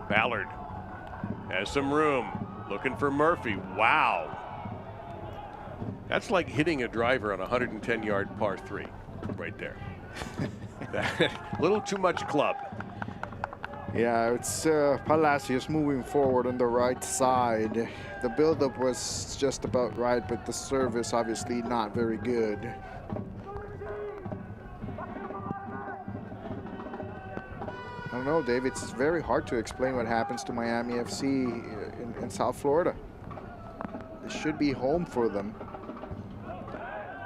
A: Ballard has some room, looking for Murphy. Wow. That's like hitting a driver on a 110-yard par 3 right there. A little too much club.
B: Yeah, it's Palacios moving forward on the right side. The buildup was just about right, but the service obviously not very good. I don't know, Dave, it's very hard to explain what happens to Miami FC in South Florida. This should be home for them.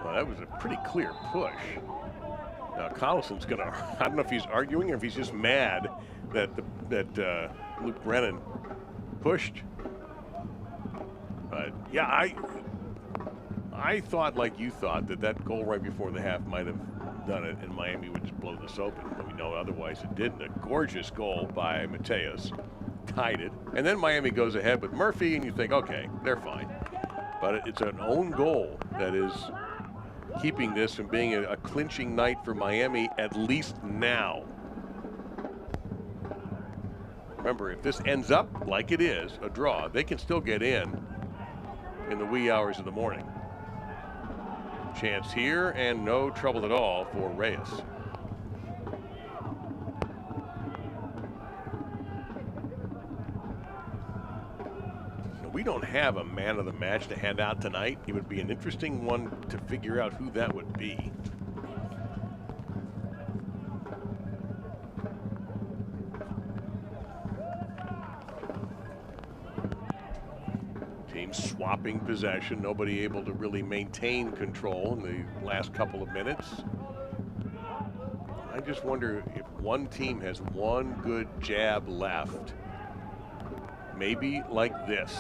A: Well, that was a pretty clear push. Now Collison's gonna, I don't know if he's arguing or if he's just mad that Luke Brennan pushed. But yeah, I thought, like you thought, that goal right before the half might have done it, and Miami would just blow this open. But we know otherwise it didn't. A gorgeous goal by Mateus, tied it, and then Miami goes ahead with Murphy, and you think, okay, they're fine. But it's an own goal that is keeping this from being a clinching night for Miami, at least now. Remember, if this ends up like it is, a draw, they can still get in the wee hours of the morning. Chance here, and no trouble at all for Reyes. We don't have a man of the match to hand out tonight. It would be an interesting one to figure out who that would be. Teams swapping possession, nobody able to really maintain control in the last couple of minutes. I just wonder if one team has one good jab left, maybe like this.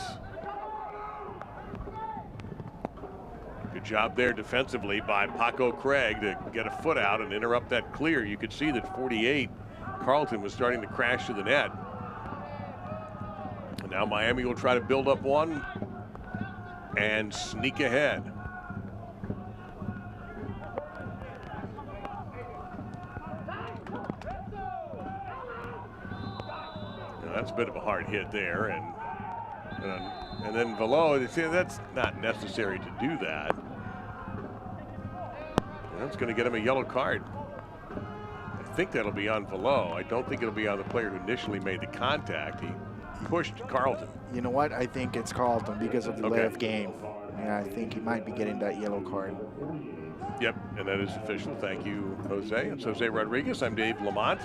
A: Good job there defensively by Paco Craig to get a foot out and interrupt that clear. You could see that 48, Carlton was starting to crash to the net. And now Miami will try to build up one and sneak ahead. Now that's a bit of a hard hit there, and then Velo, that's not necessary to do that. That's going to get him a yellow card. I think that'll be on Velo. I don't think it'll be on the player who initially made the contact. He pushed Carlton.
B: You know what? I think it's Carlton because of the delay of game. Yeah, I think he might be getting that yellow card.
A: Yep, and that is official. Thank you, Jose. It's Jose Rodriguez. I'm Dave Lamont.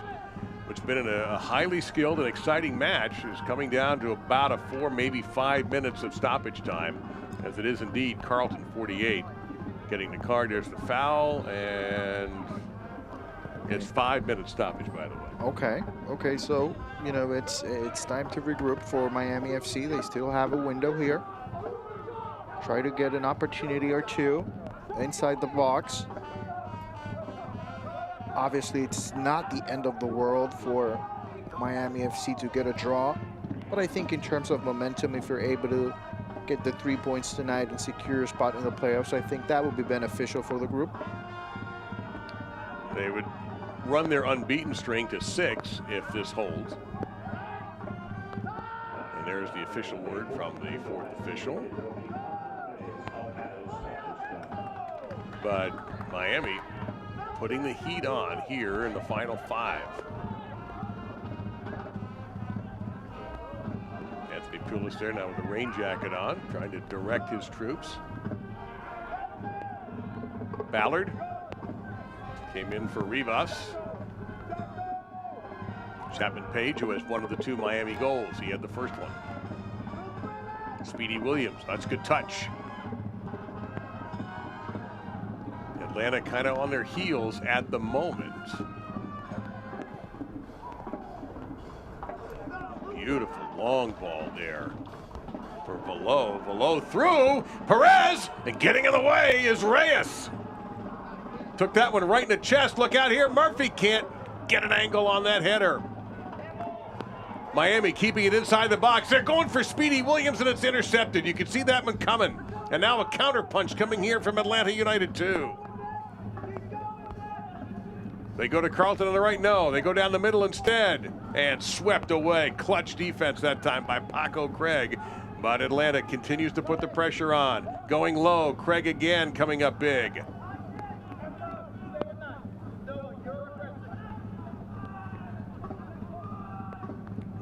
A: What's been in a highly skilled and exciting match is coming down to about a 4, maybe 5 minutes of stoppage time, as it is indeed Carlton 48 getting the card. There's the foul, and it's 5 minutes stoppage, by the way.
B: Okay, so you know it's time to regroup for Miami FC. They still have a window here. Try to get an opportunity or two inside the box. Obviously, it's not the end of the world for Miami FC to get a draw, but I think in terms of momentum, if you're able to get the 3 points tonight and secure a spot in the playoffs, I think that would be beneficial for the group.
A: They would run their unbeaten string to 6 if this holds. And there's the official word from the fourth official. But Miami putting the heat on here in the final 5. Anthony Pulis there now with the rain jacket on, trying to direct his troops. Ballard came in for Rivas. Chapman Page, who has one of the 2 Miami goals. He had the first one. Speedy Williams, that's a good touch. Atlanta kind of on their heels at the moment. Beautiful long ball there for Velo. Velo through, Perez, and getting in the way is Reyes. Took that one right in the chest. Look out here, Murphy can't get an angle on that header. Miami keeping it inside the box. They're going for Speedy Williams, and it's intercepted. You can see that one coming. And now a counter punch coming here from Atlanta United 2. They go to Carlton on the right. No, they go down the middle instead. And swept away. Clutch defense that time by Paco Craig. But Atlanta continues to put the pressure on. Going low. Craig again coming up big.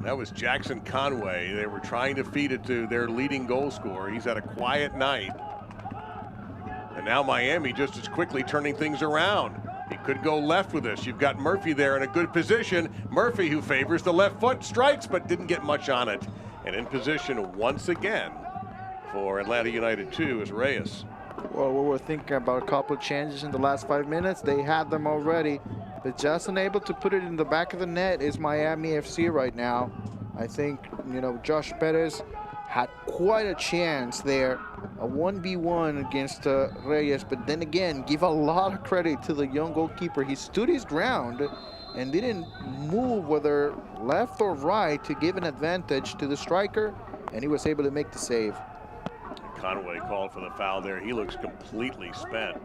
A: That was Jackson Conway. They were trying to feed it to their leading goal scorer. He's had a quiet night. And now Miami just as quickly turning things around. He could go left with this. You've got Murphy there in a good position. Murphy, who favors the left foot, strikes, but didn't get much on it. And in position once again for Atlanta United 2 is Reyes.
B: Well, we were thinking about a couple of changes in the last 5 minutes. They had them already, but just unable to put it in the back of the net is Miami FC right now. I think, you know, Josh Perez had quite a chance there a 1v1 against Reyes, but then again, give a lot of credit to the young goalkeeper. He stood his ground and didn't move whether left or right to give an advantage to the striker, and he was able to make the save.
A: Conway called for the foul there. He looks completely spent.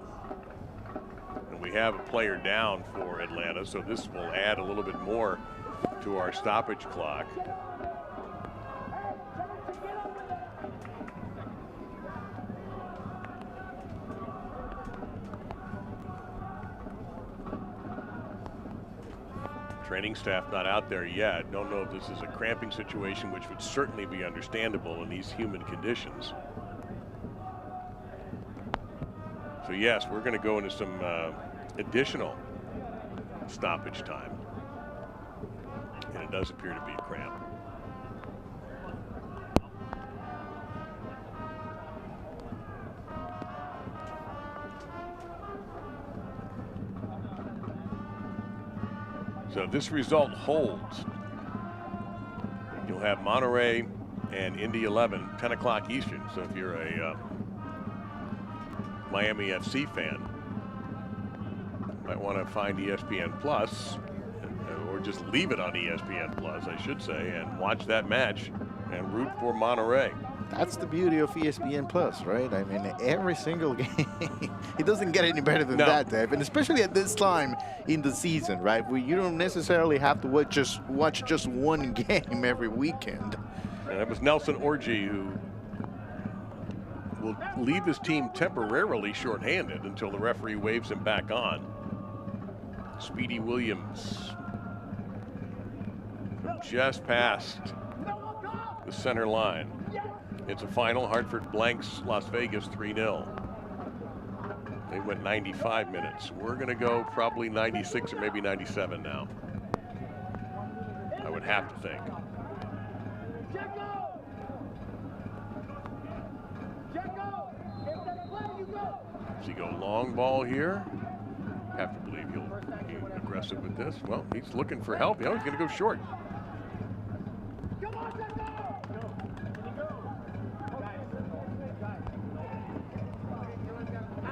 A: And we have a player down for Atlanta, so this will add a little bit more to our stoppage clock. Training staff not out there yet. Don't know if this is a cramping situation, which would certainly be understandable in these human conditions. So yes, we're going to go into some additional stoppage time. And it does appear to be a cramp. So if this result holds, you'll have Monterey and Indy 11, 10 o'clock Eastern. So if you're a Miami FC fan, you might want to find ESPN Plus, or just leave it on ESPN Plus, I should say, and watch that match and root for Monterey.
B: That's the beauty of ESPN Plus, right? I mean, every single game, it doesn't get any better than that, Dave. And especially at this time in the season, right? Where you don't necessarily have to watch just one game every weekend.
A: And it was Nelson Orji who will leave his team temporarily shorthanded until the referee waves him back on. Speedy Williams from just past the center line. It's a final. Hartford blanks Las Vegas 3-0. They went 95 minutes. We're going to go probably 96 or maybe 97 now. I would have to think. Does he go long ball here? Have to believe he'll be aggressive with this. Well, he's looking for help. You know, he's going to go short.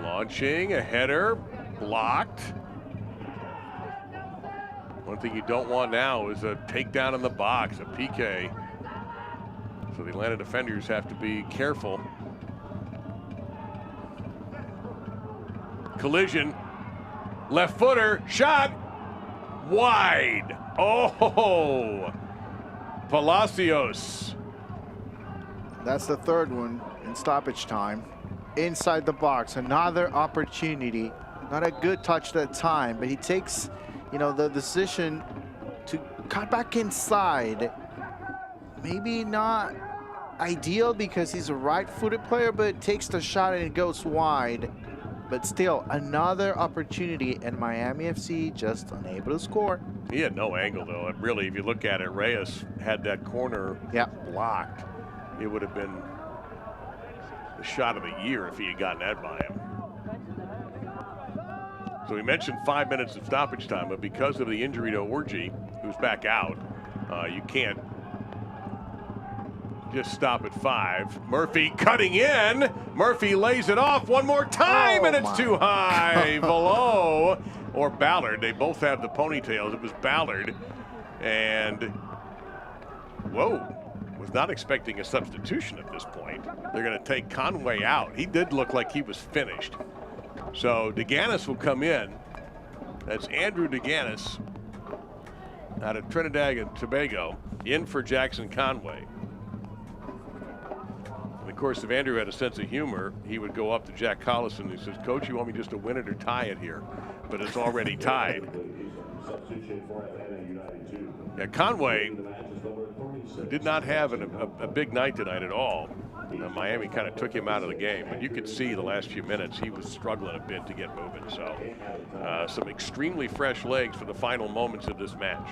A: Launching, a header, blocked. One thing you don't want now is a takedown in the box, a PK. So the Atlanta defenders have to be careful. Collision, left footer, shot, wide. Oh, Palacios.
B: That's the third one in stoppage time. Inside the box, another opportunity. Not a good touch that time, but he takes, you know, the decision to cut back inside. Maybe not ideal because he's a right-footed player, but takes the shot and it goes wide. But still, another opportunity, and Miami FC just unable to score.
A: He had no angle, though. And really, if you look at it, Reyes had that corner blocked. It would have been the shot of the year if he had gotten that by him. So we mentioned 5 minutes of stoppage time, but because of the injury to Orji, who's back out, you can't just stop at 5. Murphy cutting in. Murphy lays it off one more time, and it's too high below. Or Ballard. They both have the ponytails. It was Ballard. And, whoa, was not expecting a substitution at this point. They're going to take Conway out. He did look like he was finished. So DeGanis will come in. That's Andrew DeGanis out of Trinidad and Tobago, in for Jackson Conway. And of course, if Andrew had a sense of humor, he would go up to Jack Collison and he says, "Coach, you want me just to win it or tie it here?" But it's already tied. Yeah, Conway did not have a big night tonight at all. Miami kind of took him out of the game, but you could see the last few minutes he was struggling a bit to get moving. So some extremely fresh legs for the final moments of this match.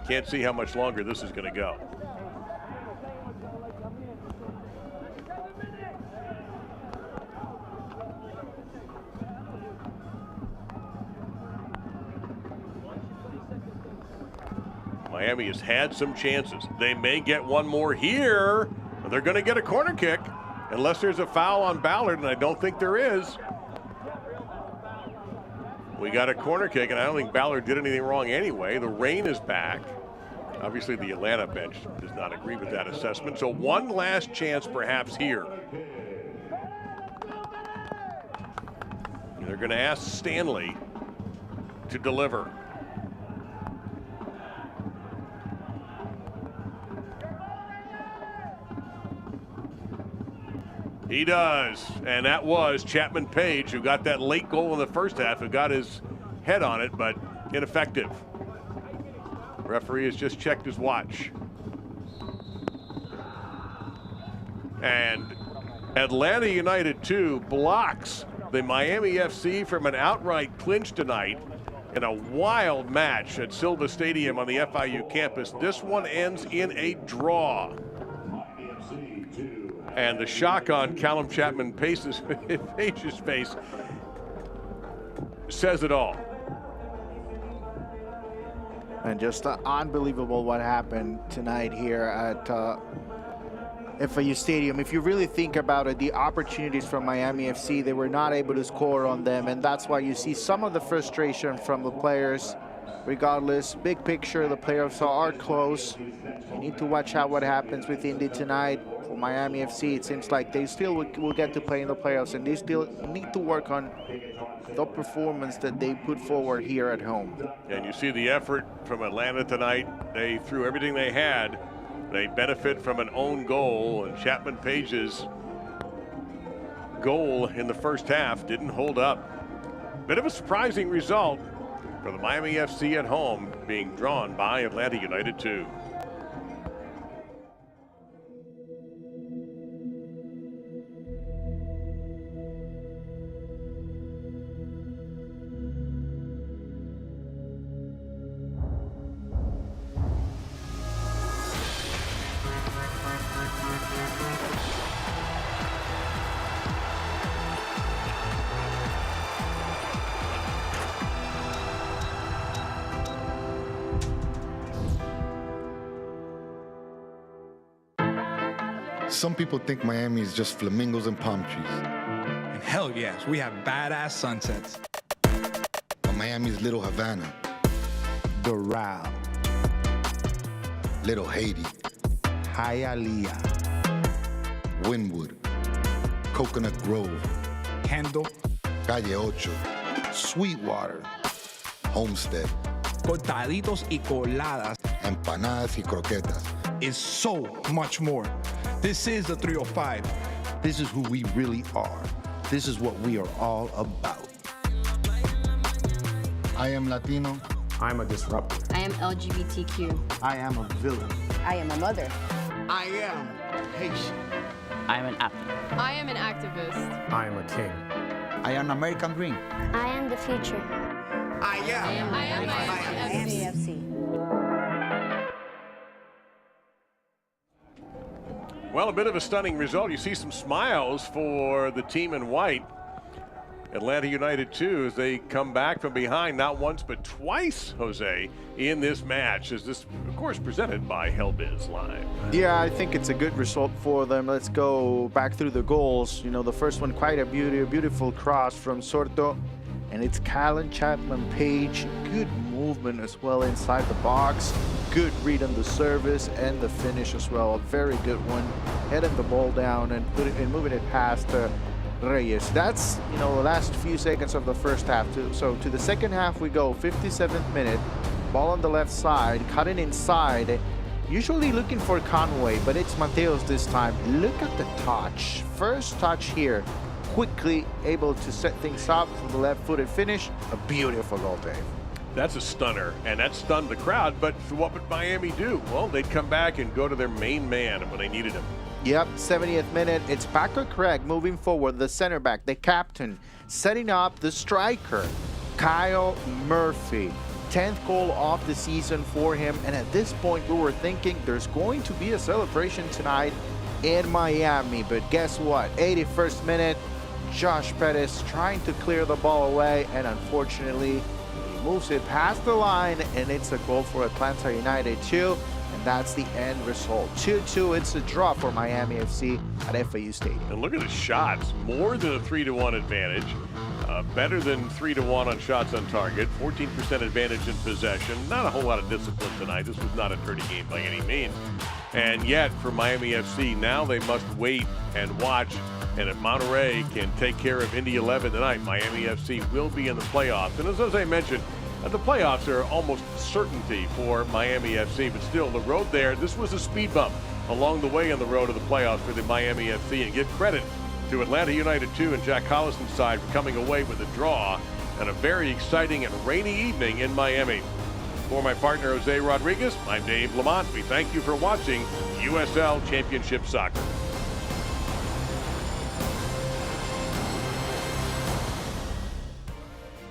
A: Can't see how much longer this is going to go. Miami has had some chances. They may get one more here, but they're going to get a corner kick unless there's a foul on Ballard, and I don't think there is. We got a corner kick, and I don't think Ballard did anything wrong anyway. The rain is back. Obviously, the Atlanta bench does not agree with that assessment. So one last chance perhaps here. They're going to ask Stanley to deliver. He does, and that was Chapman Page, who got that late goal in the first half, who got his head on it, but ineffective. Referee has just checked his watch. And Atlanta United 2 blocks the Miami FC from an outright clinch tonight in a wild match at Silva Stadium on the FIU campus. This one ends in a draw. And the shock on Callum Chapman Page's face says it all.
B: And just unbelievable what happened tonight here at FIU Stadium. If you really think about it, the opportunities from Miami FC, they were not able to score on them, and that's why you see some of the frustration from the players. Regardless, big picture, the playoffs are close. You need to watch out what happens with Indy tonight. For Miami FC, it seems like they still will get to play in the playoffs, and they still need to work on the performance that they put forward here at home.
A: And you see the effort from Atlanta tonight. They threw everything they had. They benefit from an own goal, and Chapman Page's goal in the first half didn't hold up. Bit of a surprising result for the Miami FC at home, being drawn by Atlanta United 2.
C: Some people think Miami is just flamingos and palm trees.
D: And hell yes, we have badass sunsets.
C: But Miami's Little Havana,
E: Doral,
C: Little Haiti,
E: Hialeah,
C: Wynwood, Coconut Grove,
D: Kendall,
C: Calle Ocho,
E: Sweetwater,
C: Homestead,
D: cortaditos y coladas
C: empanadas y croquetas.
D: is so much more. This is the 305.
E: This is who we really are. This is what we are all about.
C: I am Latino.
J: I'm a disruptor.
G: I am LGBTQ.
E: I am a villain.
G: I am a mother.
E: I am Haitian.
H: I am an athlete.
I: I am an activist.
J: I am a king.
E: I am American Dream.
G: I am the future.
I: I am
G: Miami FC.
A: Well, a bit of a stunning result. You see some smiles for the team in white. Atlanta United 2 as they come back from behind not once but twice, Jose, in this match. As this, of course, presented by Hellbiz Live.
B: Yeah, I think it's a good result for them. Let's go back through the goals. You know, the first one, quite a beautiful cross from Sorto. And it's Callum Chapman Page. Good movement as well inside the box. Good read on the service and the finish as well. A very good one. Heading the ball down and moving it past Reyes. That's, you know, the last few seconds of the first half. So to the second half we go. 57th minute. Ball on the left side. Cutting inside. Usually looking for Conway, but it's Mateos this time. Look at the touch. First touch here. Quickly able to set things up for the left-footed finish. A beautiful goal, Dave.
A: That's a stunner, and that stunned the crowd, but what would Miami do? Well, they'd come back and go to their main man when they needed him.
B: Yep, 70th minute. It's Paco Craig moving forward, the center back, the captain, setting up the striker, Kyle Murphy. 10th goal of the season for him, and at this point we were thinking there's going to be a celebration tonight in Miami, but guess what? 81st minute, Josh Pettis trying to clear the ball away, and unfortunately, he moves it past the line, and it's a goal for Atlanta United too. And that's the end result. 2-2, it's a draw for Miami FC at FAU Stadium.
A: And look at the shots, more than a 3-1 advantage. Better than 3-1 on shots on target, 14% advantage in possession. Not a whole lot of discipline tonight. This was not a dirty game by any means. And yet, for Miami FC, now they must wait and watch. And if Monterey can take care of Indy 11 tonight, Miami FC will be in the playoffs. And as I mentioned, the playoffs are almost certainty for Miami FC. But still, the road there, this was a speed bump along the way on the road to the playoffs for the Miami FC. And give credit to Atlanta United 2 and Jack Collison's side for coming away with a draw and a very exciting and rainy evening in Miami. For my partner, Jose Rodriguez, I'm Dave Lamont. We thank you for watching USL Championship Soccer.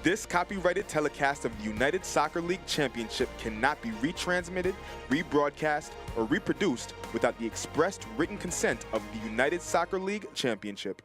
N: This copyrighted telecast of the United Soccer League Championship cannot be retransmitted, rebroadcast, or reproduced without the expressed written consent of the United Soccer League Championship.